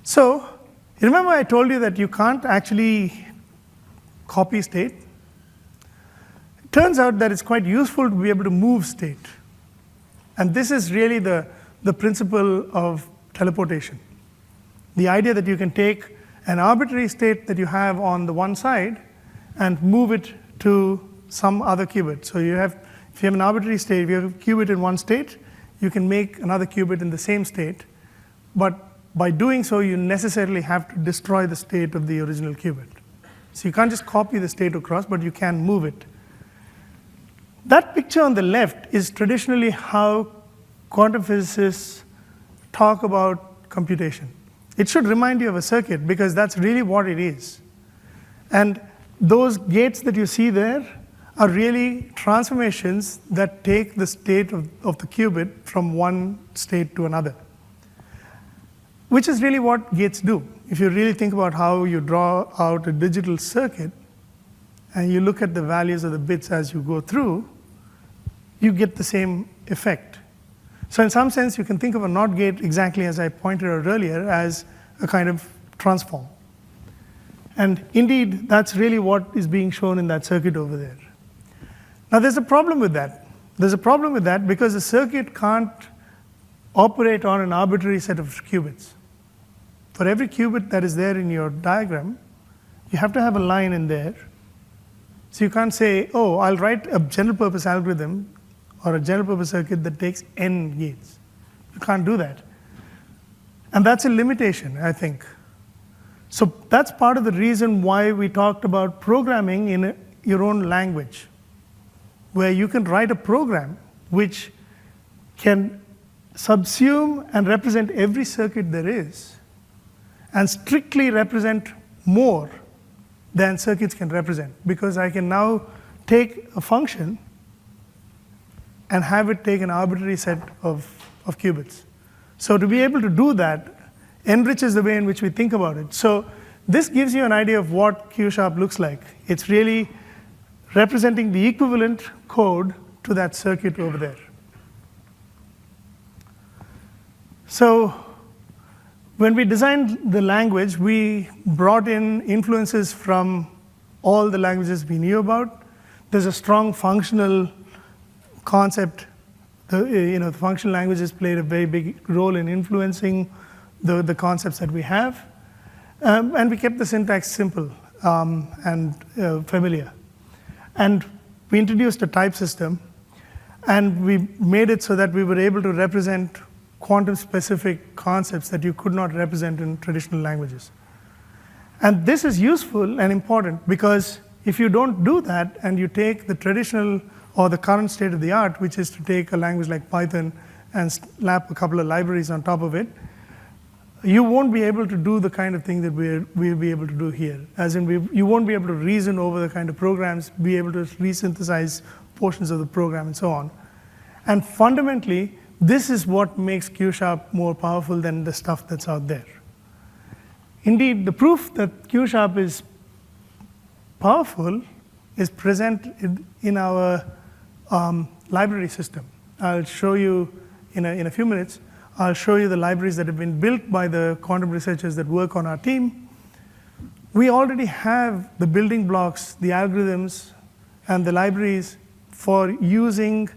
So you remember I told you that you can't actually copy state? It turns out that it's quite useful to be able to move state. And this is really the principle of teleportation. The idea that you can take an arbitrary state that you have on the one side and move it to some other qubit. So if you have an arbitrary state, if you have a qubit in one state, you can make another qubit in the same state. But by doing so, you necessarily have to destroy the state of the original qubit. So you can't just copy the state across, but you can move it. That picture on the left is traditionally how quantum physicists talk about computation. It should remind you of a circuit, because that's really what it is. And those gates that you see there are really transformations that take the state of the qubit from one state to another, which is really what gates do. If you really think about how you draw out a digital circuit and you look at the values of the bits as you go through, you get the same effect. So in some sense, you can think of a NOT gate exactly as I pointed out earlier as a kind of transform. And indeed, that's really what is being shown in that circuit over there. Now, there's a problem with that. There's a problem with that because the circuit can't operate on an arbitrary set of qubits. For every qubit that is there in your diagram, you have to have a line in there. So you can't say, oh, I'll write a general purpose algorithm or a general purpose circuit that takes n gates. You can't do that. And that's a limitation, I think. So that's part of the reason why we talked about programming in your own language, where you can write a program which can subsume and represent every circuit there is and strictly represent more than circuits can represent, because I can now take a function and have it take an arbitrary set of qubits. So to be able to do that enriches the way in which we think about it. So this gives you an idea of what Q-sharp looks like. It's really representing the equivalent code to that circuit over there. So when we designed the language, we brought in influences from all the languages we knew about. There's a strong functional concept. The functional languages played a very big role in influencing the concepts that we have. And we kept the syntax simple and familiar. And we introduced a type system, and we made it so that we were able to represent quantum-specific concepts that you could not represent in traditional languages. And this is useful and important, because if you don't do that and you take the traditional or the current state of the art, which is to take a language like Python and slap a couple of libraries on top of it, you won't be able to do the kind of thing that we'll be able to do here. As in, you won't be able to reason over the kind of programs, be able to resynthesize portions of the program, and so on. And fundamentally, this is what makes Q# more powerful than the stuff that's out there. Indeed, the proof that Q# is powerful is present in our library system. I'll show you in a few minutes. I'll show you the libraries that have been built by the quantum researchers that work on our team. We already have the building blocks, the algorithms, and the libraries for using,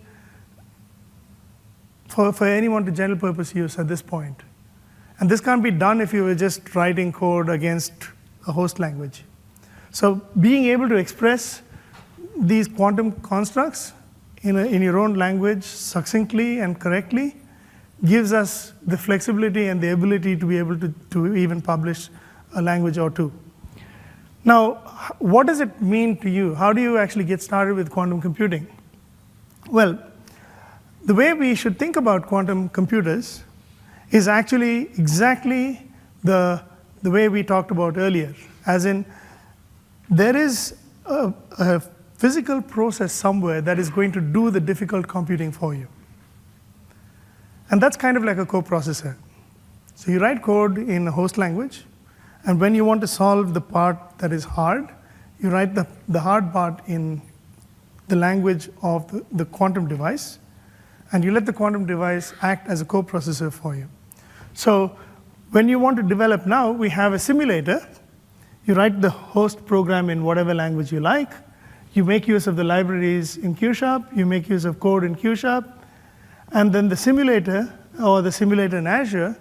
for anyone to general purpose use at this point. And this can't be done if you were just writing code against a host language. So being able to express these quantum constructs in your own language succinctly and correctly gives us the flexibility and the ability to be able to even publish a language or two. Now, what does it mean to you? How do you actually get started with quantum computing? Well, the way we should think about quantum computers is actually exactly the way we talked about earlier, as in there is a physical process somewhere that is going to do the difficult computing for you. And that's kind of like a coprocessor. So you write code in a host language, and when you want to solve the part that is hard, you write the hard part in the language of the quantum device, and you let the quantum device act as a coprocessor for you. So when you want to develop now, we have a simulator. You write the host program in whatever language you like. You make use of the libraries in Q#. You make use of code in Q#. And then the simulator, or the simulator in Azure,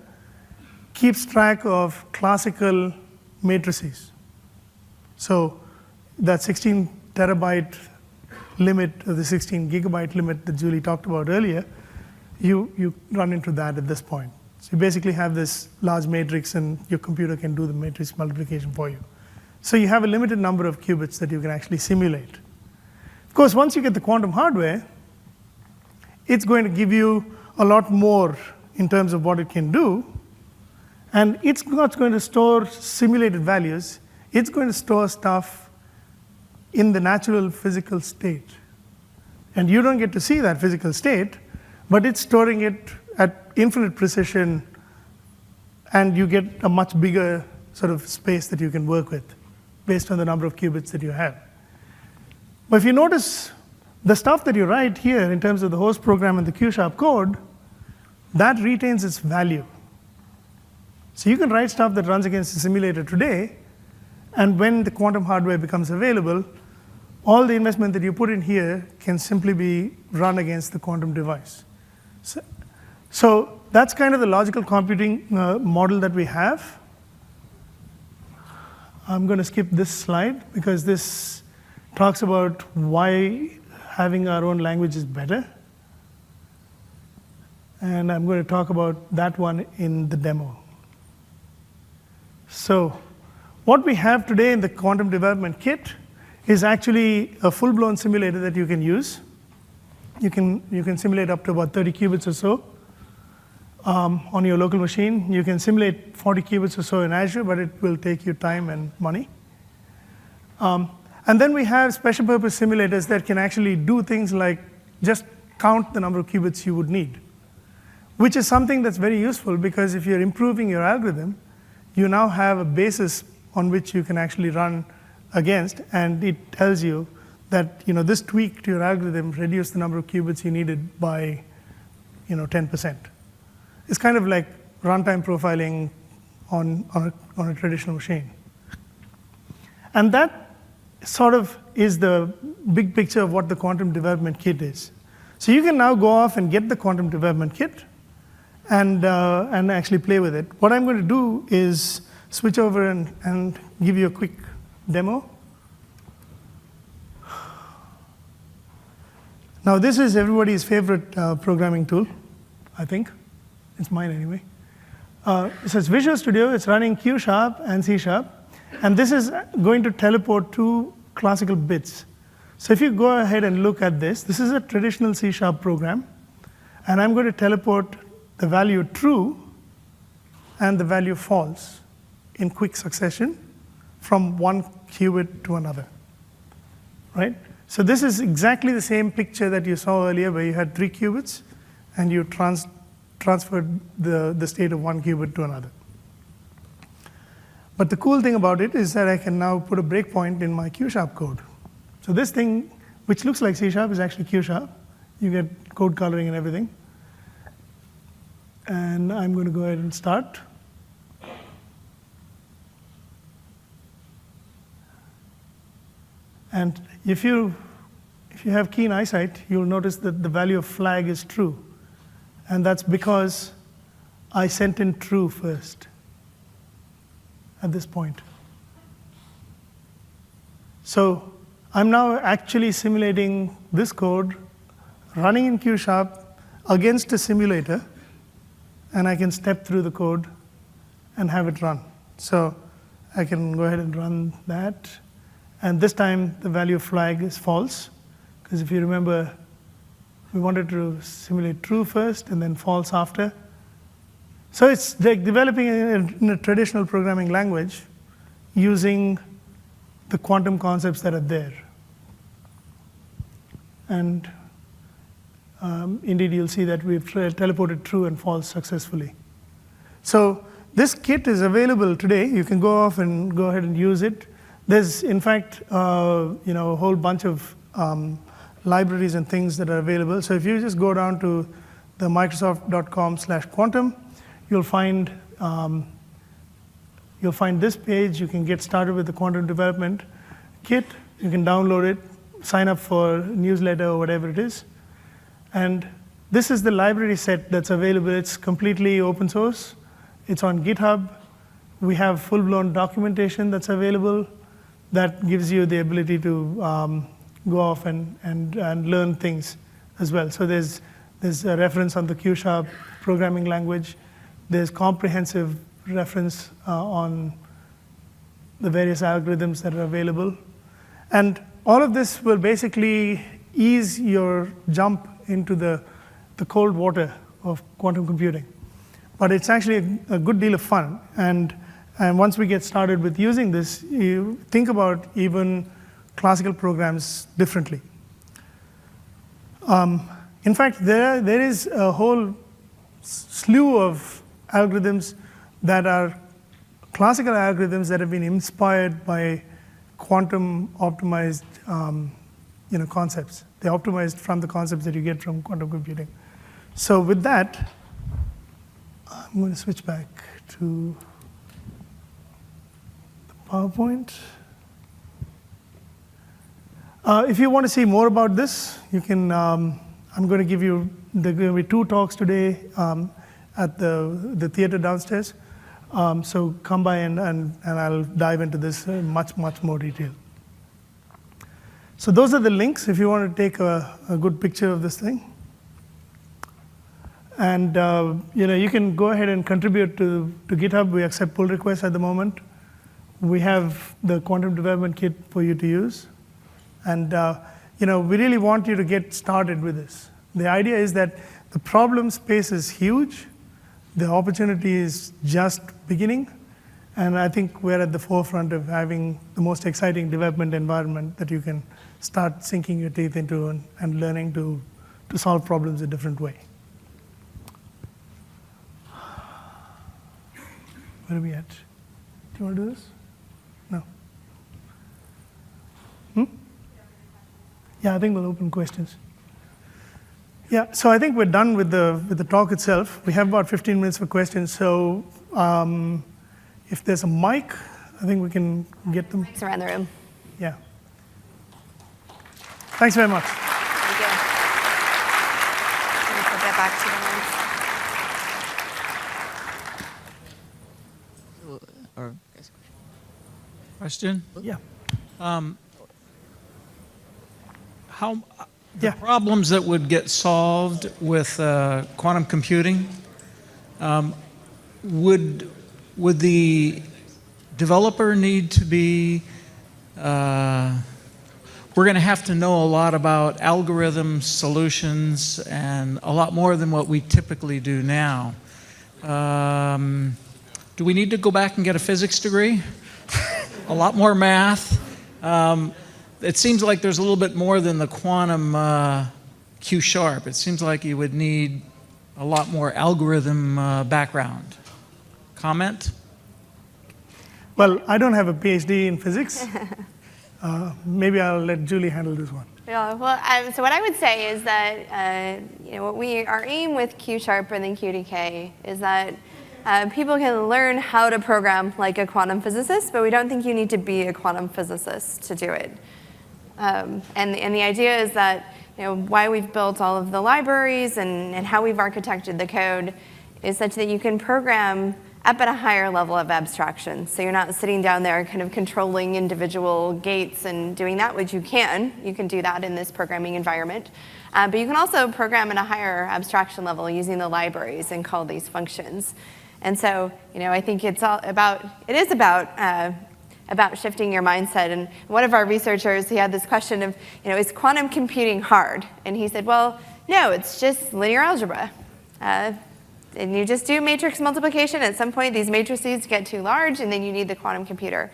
keeps track of classical matrices. So that 16 terabyte limit, or the 16 gigabyte limit that Julie talked about earlier, you run into that at this point. So you basically have this large matrix, and your computer can do the matrix multiplication for you. So you have a limited number of qubits that you can actually simulate. Of course, once you get the quantum hardware, it's going to give you a lot more in terms of what it can do. And it's not going to store simulated values. It's going to store stuff in the natural physical state. And you don't get to see that physical state, but it's storing it at infinite precision, and you get a much bigger sort of space that you can work with based on the number of qubits that you have. But if you notice, the stuff that you write here in terms of the host program and the Q# code, that retains its value. So you can write stuff that runs against the simulator today, and when the quantum hardware becomes available, all the investment that you put in here can simply be run against the quantum device. So that's kind of the logical computing model that we have. I'm going to skip this slide because this talks about why having our own language is better. And I'm going to talk about that one in the demo. So what we have today in the quantum development kit is actually a full-blown simulator that you can use. You can simulate up to about 30 qubits or so on your local machine. You can simulate 40 qubits or so in Azure, but it will take you time and money. And then we have special purpose simulators that can actually do things like just count the number of qubits you would need, which is something that's very useful because if you're improving your algorithm, you now have a basis on which you can actually run against, and it tells you that this tweak to your algorithm reduced the number of qubits you needed by 10%. It's kind of like runtime profiling on a traditional machine. And that sort of is the big picture of what the quantum development kit is. So you can now go off and get the quantum development kit and actually play with it. What I'm going to do is switch over and give you a quick demo. Now this is everybody's favorite programming tool, I think. It's mine anyway. So it's Visual Studio. It's running Q# and C#. And this is going to teleport two classical bits. So if you go ahead and look at this, this is a traditional C# program. And I'm going to teleport the value true and the value false in quick succession from one qubit to another, right? So this is exactly the same picture that you saw earlier where you had 3 qubits and you transfer the state of one qubit to another. But the cool thing about it is that I can now put a breakpoint in my Q# code. So this thing, which looks like C# is actually Q#. You get code coloring and everything. And I'm going to go ahead and start. And if you have keen eyesight, you'll notice that the value of flag is true. And that's because I sent in true first at this point. So I'm now actually simulating this code running in Q# against a simulator, and I can step through the code and have it run. So I can go ahead and run that. And this time, the value of flag is false, because if you remember, we wanted to simulate true first and then false after. So it's like developing in a traditional programming language using the quantum concepts that are there. And indeed, you'll see that we've teleported true and false successfully. So this kit is available today. You can go off and go ahead and use it. There's, in fact, a whole bunch of libraries and things that are available. So if you just go down to the microsoft.com/quantum, you'll find this page. You can get started with the quantum development kit. You can download it, sign up for a newsletter or whatever it is. And this is the library set that's available. It's completely open source. It's on GitHub. We have full-blown documentation that's available that gives you the ability to go off and learn things as well. So there's a reference on the Q# programming language. There's comprehensive reference on the various algorithms that are available. And all of this will basically ease your jump into the cold water of quantum computing. But it's actually a good deal of fun. And once we get started with using this, you think about even classical programs differently. In fact, there is a whole slew of algorithms that are classical algorithms that have been inspired by quantum optimized concepts. They're optimized from the concepts that you get from quantum computing. So with that, I'm going to switch back to the PowerPoint. If you want to see more about this, you can. I'm going to give you. There are going to be 2 talks today at the theater downstairs. So come by and I'll dive into this in much more detail. So those are the links if you want to take a good picture of this thing. And you can go ahead and contribute to GitHub. We accept pull requests at the moment. We have the quantum development kit for you to use. And we really want you to get started with this. The idea is that the problem space is huge. The opportunity is just beginning. And I think we're at the forefront of having the most exciting development environment that you can start sinking your teeth into and learning to solve problems a different way. Where are we at? Do you want to do this? No. Yeah, I think we'll open questions. Yeah, so I think we're done with the talk itself. We have about 15 minutes for questions. So if there's a mic, I think we can get them. Mics around the room. Yeah. Thanks very much. Thank you. We'll get back to the Question? Yeah. The problems that would get solved with quantum computing, would the developer need to be, we're going to have to know a lot about algorithm solutions and a lot more than what we typically do now. Do we need to go back and get a physics degree? A lot more math? It seems like there's a little bit more than the quantum Q#. It seems like you would need a lot more algorithm background. Comment? Well, I don't have a PhD in physics. Maybe I'll let Julie handle this one. Yeah, well, so what I would say is that our aim with Q# and then QDK is that people can learn how to program like a quantum physicist, but we don't think you need to be a quantum physicist to do it. And the idea is that why we've built all of the libraries and how we've architected the code is such that you can program up at a higher level of abstraction. So you're not sitting down there kind of controlling individual gates and doing that, which you can. You can do that in this programming environment. But you can also program at a higher abstraction level using the libraries and call these functions. And so, I think it is about shifting your mindset. And one of our researchers, he had this question of, is quantum computing hard? And he said, well, no, it's just linear algebra. And you just do matrix multiplication. At some point, these matrices get too large, and then you need the quantum computer.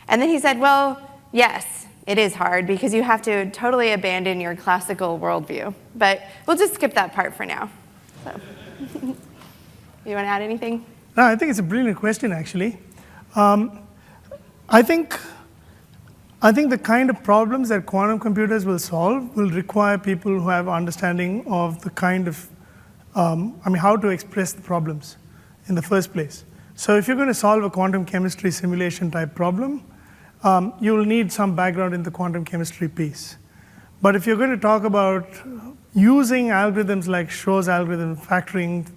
And then he said, well, yes, it is hard, because you have to totally abandon your classical worldview. But we'll just skip that part for now. So, you want to add anything? No, I think it's a brilliant question, actually. I think the kind of problems that quantum computers will solve will require people who have understanding of the kind of how to express the problems in the first place. So if you're going to solve a quantum chemistry simulation type problem, you will need some background in the quantum chemistry piece. But if you're going to talk about using algorithms like Shor's algorithm, factoring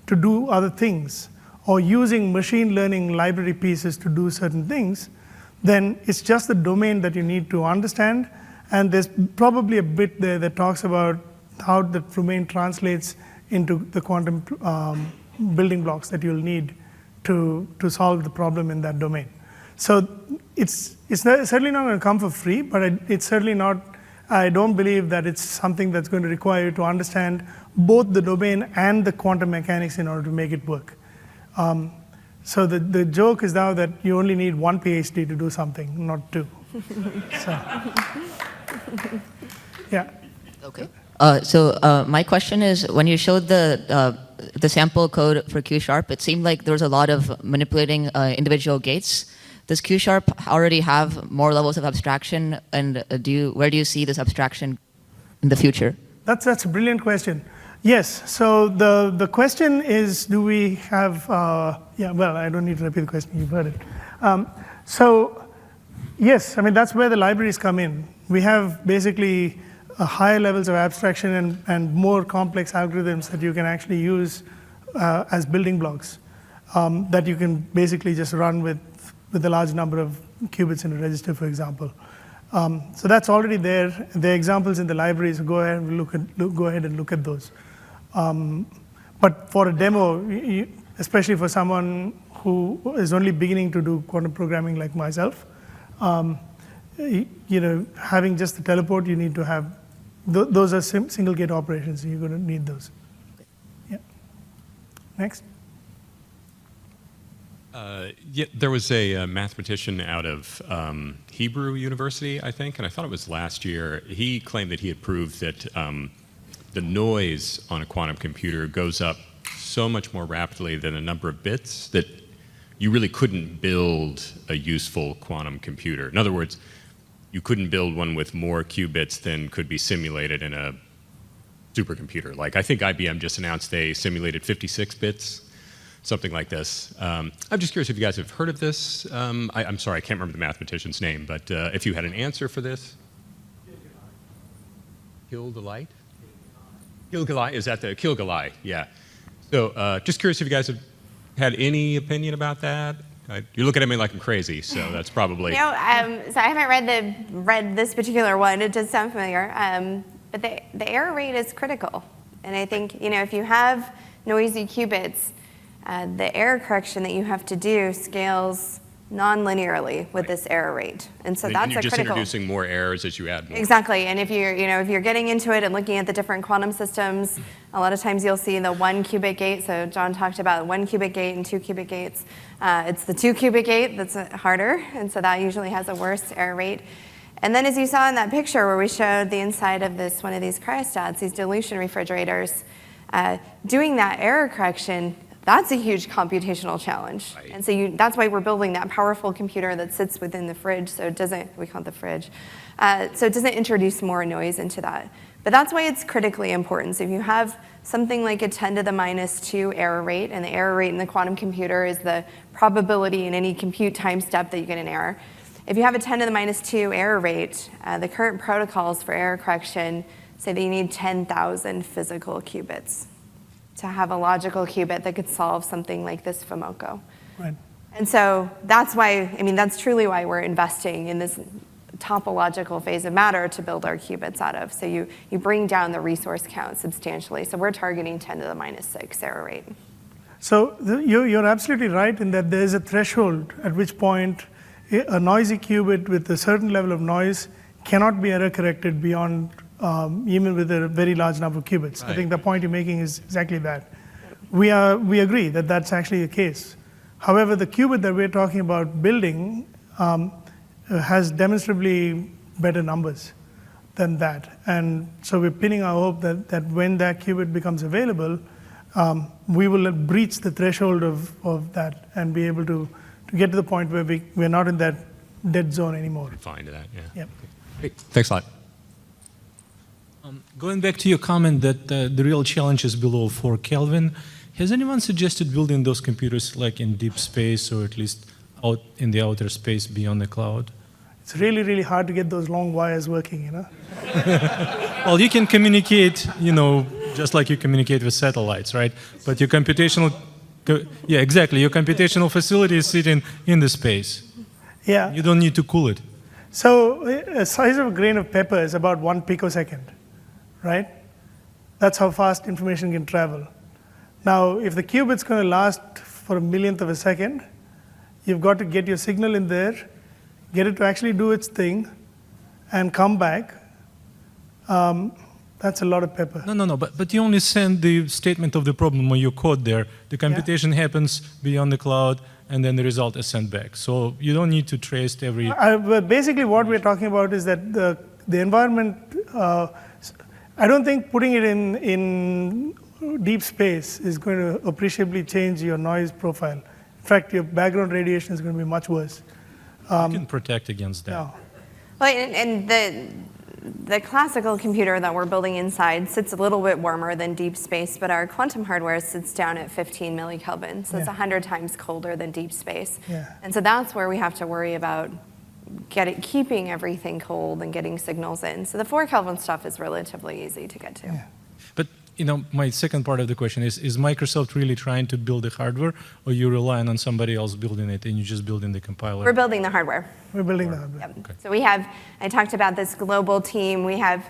to do other things, or using machine learning library pieces to do certain things, then it's just the domain that you need to understand. And there's probably a bit there that talks about how the domain translates into the quantum building blocks that you'll need to solve the problem in that domain. So it's certainly not going to come for free, but it's certainly not, I don't believe that it's something that's going to require you to understand both the domain and the quantum mechanics in order to make it work. So the joke is now that you only need one PhD to do something, not two. So, yeah. Okay. So my question is, when you showed the sample code for Q#, it seemed like there was a lot of manipulating individual gates. Does Q# already have more levels of abstraction, and where do you see this abstraction in the future? That's a brilliant question. Yes. So the question is, do we have? Well, I don't need to repeat the question. You've heard it. So yes, that's where the libraries come in. We have basically higher levels of abstraction and more complex algorithms that you can actually use as building blocks that you can basically just run with a large number of qubits in a register, for example. So that's already there. There are examples in the libraries. Go ahead and look at those. But for a demo, especially for someone who is only beginning to do quantum programming like myself, having just the teleport, you need to have those are single gate operations. So you're going to need those. Yeah. Next. There was a mathematician out of Hebrew University, I think, and I thought it was last year. He claimed that he had proved that the noise on a quantum computer goes up so much more rapidly than the number of bits that you really couldn't build a useful quantum computer. In other words, you couldn't build one with more qubits than could be simulated in a supercomputer. Like, I think IBM just announced they simulated 56 bits. Something like this. I'm just curious if you guys have heard of this. I'm sorry, I can't remember the mathematician's name, but if you had an answer for this. Kilgalai? Kilgalai, is that the Kilgalai? Yeah. So just curious if you guys have had any opinion about that. You're looking at me like I'm crazy, so that's probably. So I haven't read this particular one. It does sound familiar, but the error rate is critical, and I think if you have noisy qubits, the error correction that you have to do scales non-linearly with this error rate, and so that's you're just critical. Introducing more errors as you add more. Exactly, and if you're getting into it and looking at the different quantum systems, a lot of times you'll see the 1 qubit gate. So John talked about 1 qubit gate and 2 qubit gates. It's the 2 qubit gate that's harder, and so that usually has a worse error rate. And then, as you saw in that picture where we showed the inside of one of these cryostats, these dilution refrigerators. Doing that error correction, that's a huge computational challenge. Right. And so that's why we're building that powerful computer that sits within the fridge, so it doesn't, we call it the fridge, so it doesn't introduce more noise into that. But that's why it's critically important. So if you have something like a 10 to the minus 2 error rate, and the error rate in the quantum computer is the probability in any compute time step that you get an error. If you have a 10 to the minus 2 error rate, the current protocols for error correction say that you need 10,000 physical qubits to have a logical qubit that could solve something like this FOMOCO. Right. And so that's why, I mean, that's truly why we're investing in this topological phase of matter to build our qubits out of. So you bring down the resource count substantially. So we're targeting 10 to the minus 6 error rate. So you're absolutely right in that there is a threshold at which point a noisy qubit with a certain level of noise cannot be error corrected beyond even with a very large number of qubits. Right. I think the point you're making is exactly that. We agree that that's actually the case. However, the qubit that we're talking about building has demonstrably better numbers than that. And so we're pinning our hope that when that qubit becomes available, we will breach the threshold of that and be able to get to the point where we're not in that dead zone anymore. Fine to that, yeah. Yep. Great. Thanks a lot. Going back to your comment that the real challenge is below 4 Kelvin, has anyone suggested building those computers like in deep space or at least out in the outer space beyond the cloud? It's really, really hard to get those long wires working, you know? Well, you can communicate, just like you communicate with satellites, right? But your computational, yeah, exactly. Your computational facility is sitting in the space. Yeah. You don't need to cool it. So a size of a grain of pepper is about 1 picosecond, right? That's how fast information can travel. Now, if the qubit's going to last for a millionth of a second, you've got to get your signal in there, get it to actually do its thing, and come back. That's a lot of pepper. No. But you only send the statement of the problem or your code there. The computation happens beyond the cloud, and then the result is sent back. So you don't need to trace every... But basically what we're talking about is that the environment, I don't think putting it in deep space is going to appreciably change your noise profile. In fact, your background radiation is going to be much worse. You can protect against that. No. Well, and the classical computer that we're building inside sits a little bit warmer than deep space, but our quantum hardware sits down at 15 millikelvin, so it's 100 times colder than deep space. Yeah. And so that's where we have to worry about keeping everything cold and getting signals in. So the 4 Kelvin stuff is relatively easy to get to. Yeah. But my second part of the question is Microsoft really trying to build the hardware, or you relying on somebody else building it and you're just building the compiler? We're building the hardware. We're building the hardware. Yep. Okay. So I talked about this global team. We have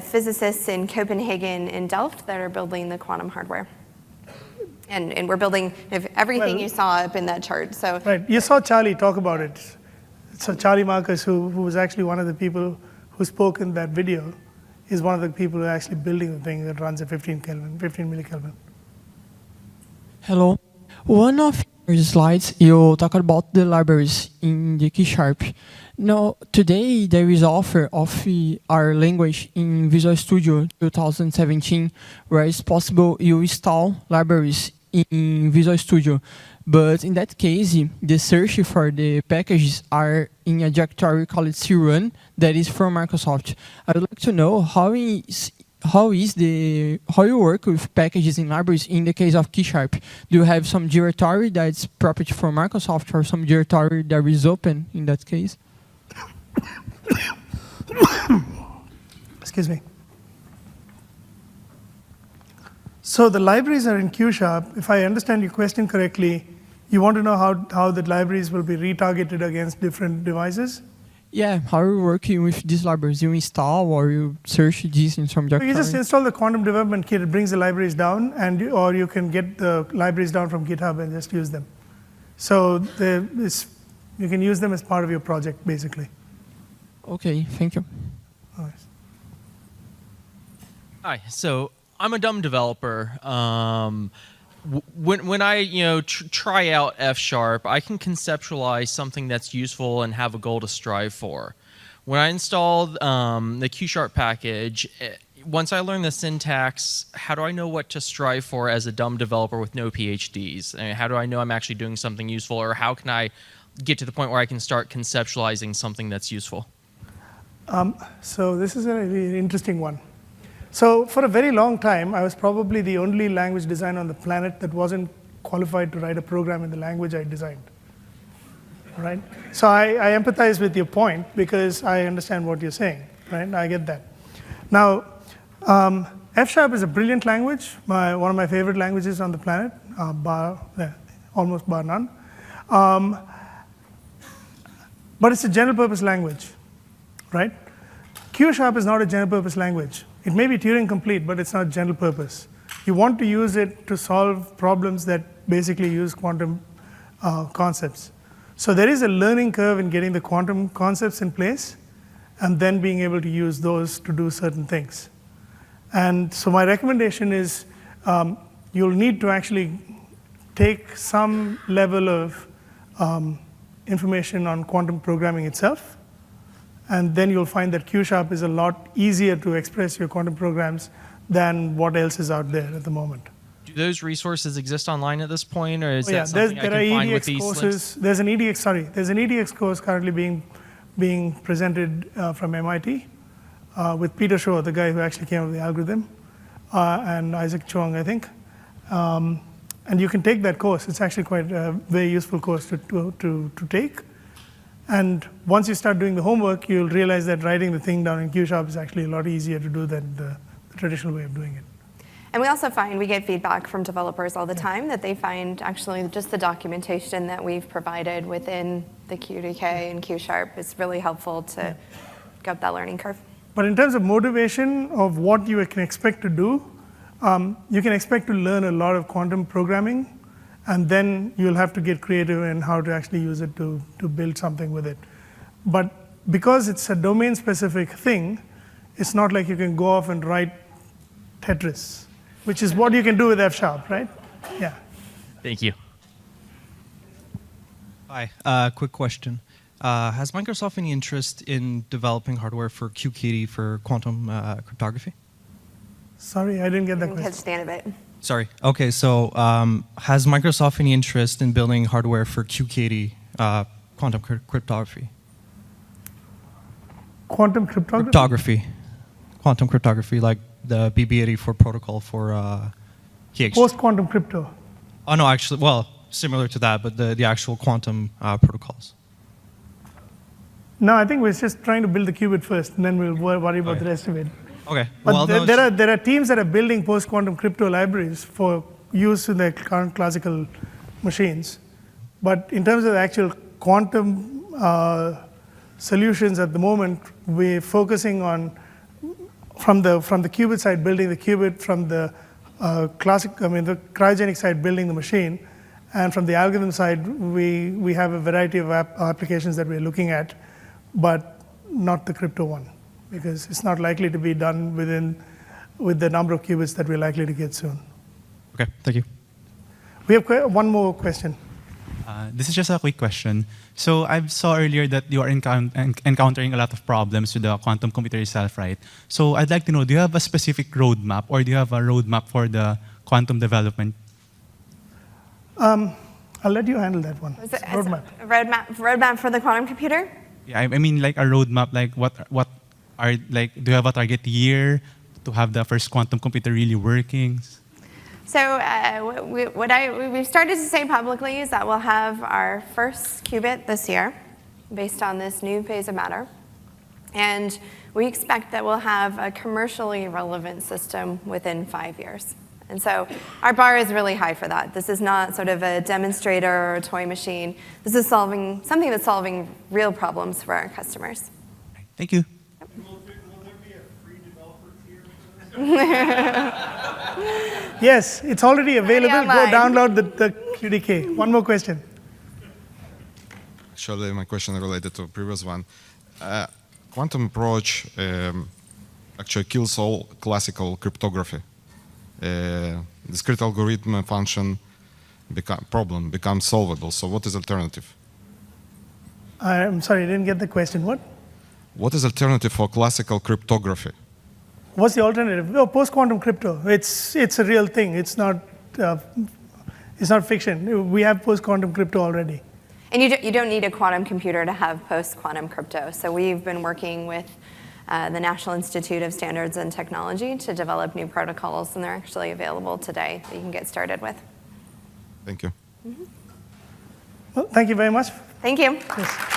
physicists in Copenhagen and Delft that are building the quantum hardware. And we're building everything you saw up in that chart. So right. You saw Charlie talk about it. So Charlie Marcus, who was actually one of the people who spoke in that video, is one of the people who are actually building the thing that runs at 15 millikelvin. Hello. One of your slides, you talked about the libraries in the C#. Now, today there is offer of our language in Visual Studio 2017, where it's possible you install libraries in Visual Studio. But in that case, the search for the packages are in a directory called C1 that is from Microsoft. I would like to know how you work with packages and libraries in the case of C#. Do you have some directory that's property from Microsoft or some directory that is open in that case? Excuse me. So the libraries are in Q#. If I understand your question correctly, you want to know how the libraries will be retargeted against different devices? Yeah, how are you working with these libraries? You install or you search these in some directory? You just install the quantum development kit. It brings the libraries down, or you can get the libraries down from GitHub and just use them. So you can use them as part of your project, basically. Okay, thank you. All right. Hi, so I'm a dumb developer. When I try out F#, I can conceptualize something that's useful and have a goal to strive for. when I installed the Q# package, once I learn the syntax, how do I know what to strive for as a dumb developer with no PhDs? I mean, how do I know I'm actually doing something useful, or how can I get to the point where I can start conceptualizing something that's useful? So this is a really interesting one. So for a very long time, I was probably the only language designer on the planet that wasn't qualified to write a program in the language I designed. Right? So I empathize with your point because I understand what you're saying. Right? I get that. Now, F# is a brilliant language, one of my favorite languages on the planet, almost bar none. But it's a general purpose language. Right? Q# is not a general purpose language. It may be Turing complete, but it's not general purpose. You want to use it to solve problems that basically use quantum concepts. So there is a learning curve in getting the quantum concepts in place and then being able to use those to do certain things. And so my recommendation is you'll need to actually take some level of information on quantum programming itself, and then you'll find that Q# is a lot easier to express your quantum programs than what else is out there at the moment. Do those resources exist online at this point, or is that Yeah, something I can find with these courses. links? There's an EDX course currently being presented from MIT with Peter Shor, the guy who actually came up with the algorithm, and Isaac Chuang, I think. And you can take that course. It's actually quite a very useful course to take. And once you start doing the homework, you'll realize that writing the thing down in Q# is actually a lot easier to do than the traditional way of doing it. And we also find, we get feedback from developers all the time that they find actually just the documentation that we've provided within the QDK and Q# is really helpful to go up that learning curve. But in terms of motivation of what you can expect to do, you can expect to learn a lot of quantum programming, and then you'll have to get creative in how to actually use it to build something with it. But because it's a domain-specific thing, it's not like you can go off and write Tetris, which is what you can do with F#, right? Yeah. Thank you. Hi, quick question. Has Microsoft any interest in developing hardware for QKD for quantum cryptography? Sorry, I didn't get that I didn't question. catch the end of it. Sorry. Okay, so has Microsoft any interest in building hardware for QKD quantum cryptography? Quantum cryptography? Cryptography. Quantum cryptography, like the BB84 protocol for key exchange. Post-quantum crypto. Oh, no, actually, well, similar to that, but the actual quantum protocols. No, I think we're just trying to build the qubit first, and then we'll worry about the rest of it. Okay. But Well, there are teams that are building post-quantum crypto libraries for use in their current classical machines. But in terms of the actual quantum solutions at the moment, we're focusing on from the qubit side building the qubit, from the the cryogenic side building the machine, and from the algorithm side we have a variety of applications that we're looking at, but not the crypto one, because it's not likely to be done with the number of qubits that we're likely to get soon. Okay, thank you. We have one more question. This is just a quick question. So I saw earlier that you are encountering a lot of problems with the quantum computer itself, right? So I'd like to know, do you have a specific roadmap, or do you have a roadmap for the quantum development? I'll let you handle that one. Roadmap for the quantum computer? Yeah, I mean like a roadmap, like what are, like, do you have a target year to have the first quantum computer really working? So what we've started to say publicly is that we'll have our first qubit this year based on this new phase of matter. And we expect that we'll have a commercially relevant system within 5 years. And so our bar is really high for that. This is not sort of a demonstrator or a toy machine. This is something that's solving real problems for our customers. Thank you. Yes, it's already available. Go download the QDK. One more question. Actually, my question related to the previous one. Quantum approach actually kills all classical cryptography. Discrete algorithm function problem becomes solvable. So what is alternative? I'm sorry, I didn't get the question. What? what is alternative for classical cryptography? What's the alternative? Oh, post-quantum crypto. It's a real thing. It's not fiction. We have post-quantum crypto already. And you don't need a quantum computer to have post-quantum crypto. So we've been working with the National Institute of Standards and Technology to develop new protocols, and they're actually available today that you can get started with. Thank you. Well, thank you very much. Thank you. Yes.